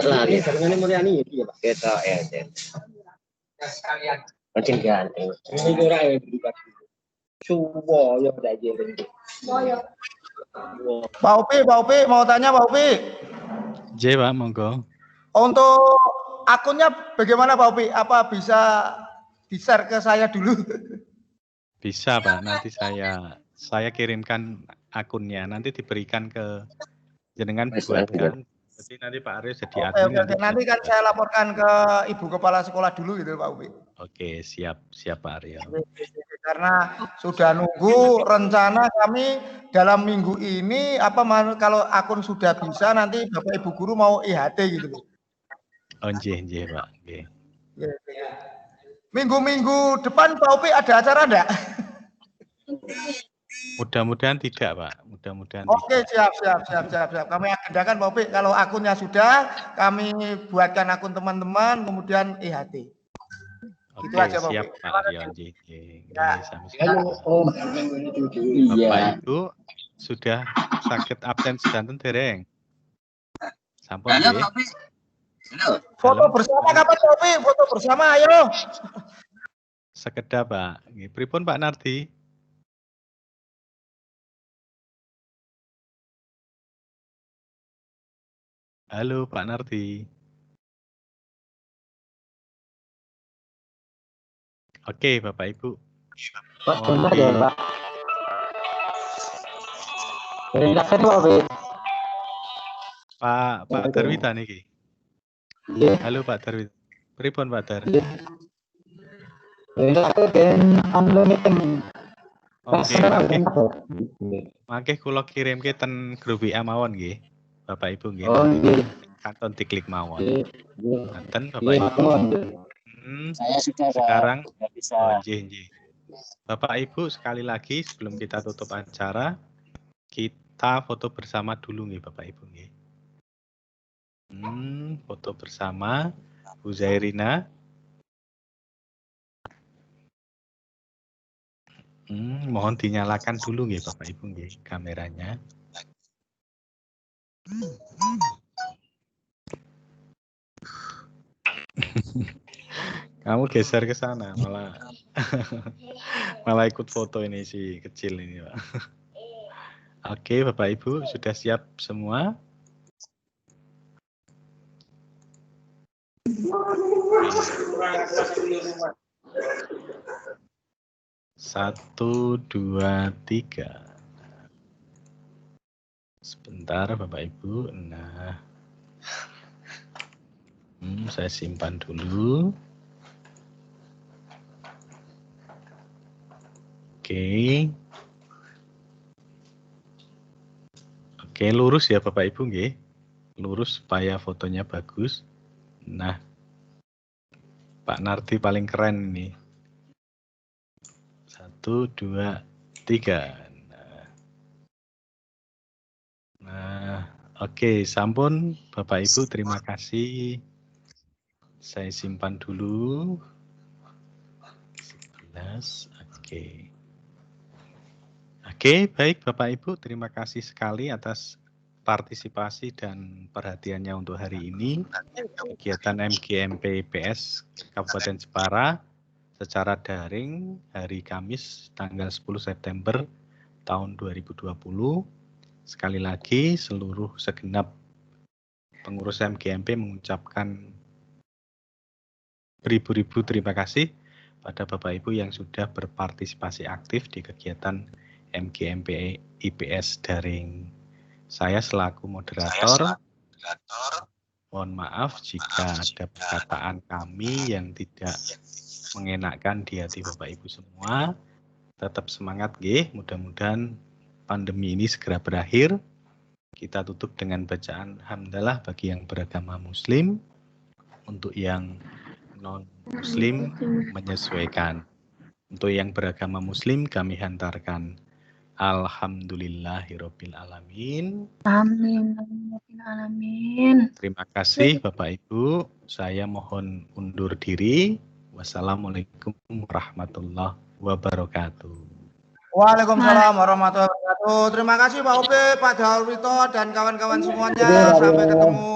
Lari, karena Mulyani ya, Pak. Kita ya. Makin ganteng. Ini ora ya berubah. Suwo yo ndak jeleng. Pak Upi, mau tanya Pak Upi. J Pak, monggo. Untuk akunnya bagaimana Pak Upi? Apa bisa di-share ke saya dulu? Bisa Pak, nanti saya kirimkan akunnya, nanti diberikan ke jenengan buatkan. Jadi nanti Pak Aryo jadi admin. Oke. Nanti kan saya laporkan ke Ibu Kepala Sekolah dulu gitu Pak Upi. Oke, siap Pak Aryo. Karena sudah nunggu rencana kami dalam minggu ini kalau akun sudah bisa nanti Bapak Ibu guru mau IHT gitu. Oh, nggih Pak, nggih. Minggu-minggu depan Pak Upi ada acara enggak? Mudah-mudahan tidak, Pak. Mudah-mudahan Oke, tidak. siap. Kami agendakan Pak Upi kalau akunnya sudah, kami buatkan akun teman-teman kemudian IHT. Oke, Gitu aja, Pak siap Upi. Pak Aryo. Iya. Bapak Ibu sudah sakit absen sedanten dereng? Sampun nggih. Foto bersama kapan Pak Upi? Foto bersama ayo. Sekedap Pak. Nggih, pripun Pak Nardi? Halo Pak Nardi. Oke Bapak Ibu. Pak, bentar ya Pak. Perintahkan Pak Upi. Pak Darwita niki. Halo Pak Darwita. Pripun Pak Dar? Perintahkan unlimited. Oke, mangke kula kirimke ten grup WA mawon nggih. Bapak Ibu nggih. Oh nggih. Kanton diklik mawon. Nanten Bapak Iya, Ibu. Saya sudah Sekarang bisa. Oh, nggih. Bapak Ibu sekali lagi sebelum kita tutup acara, kita foto bersama dulu nih Bapak Ibu nih. Foto bersama Bu Zairina. Mohon dinyalakan dulu nih Bapak Ibu nih kameranya. Kamu geser ke sana malah ikut foto ini si kecil ini Pak. Oke Bapak Ibu sudah siap semua? Satu, dua, tiga. Sebentar Bapak Ibu. Nah, saya simpan dulu. Oke. Oke, lurus ya Bapak Ibu nggih. Lurus supaya fotonya bagus. Nah, Pak Nardi paling keren nih. 1, 2, 3. Nah, oke, sampun Bapak Ibu, terima kasih. Saya simpan dulu. 11, oke. Oke, baik Bapak Ibu, terima kasih sekali atas partisipasi dan perhatiannya untuk hari ini. Kegiatan MGMP IPS Kabupaten Jepara secara daring hari Kamis tanggal 10 September tahun 2020. Sekali lagi seluruh segenap pengurus MGMP mengucapkan beribu-ribu terima kasih pada Bapak Ibu yang sudah berpartisipasi aktif di kegiatan MGMP IPS daring. Saya selaku moderator, mohon maaf jika ada perkataan kami yang tidak mengenakkan di hati Bapak Ibu semua. Tetap semangat nggih, mudah-mudahan pandemi ini segera berakhir. Kita tutup dengan bacaan hamdalah bagi yang beragama Muslim. Untuk yang non-Muslim menyesuaikan. Untuk yang beragama Muslim kami hantarkan Alhamdulillahirabbil alamin. Amin. Alamin. Terima kasih Bapak Ibu. Saya mohon undur diri. Wassalamualaikum warahmatullahi wabarakatuh. Waalaikumsalam warahmatullahi wabarakatuh. Terima kasih Pak Upi, Pak Darwito, dan kawan-kawan semuanya. Sampai ketemu.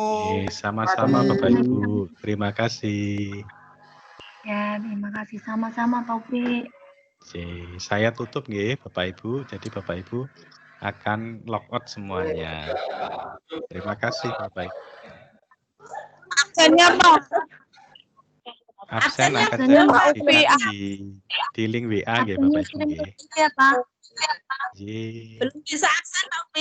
Sama-sama Bapak Ibu. Terima kasih. Ya, terima kasih sama-sama Pak Upi. Oke, saya tutup nggih Bapak Ibu. Jadi Bapak Ibu akan logout semuanya. Terima kasih Bapak Ibu. Absennya Pak. Absen akan Absennya Pak saya Upi. di link WA nggih Bapak Ibu nggih. Ya Pak. Nggih. Belum bisa absen Pak Upi.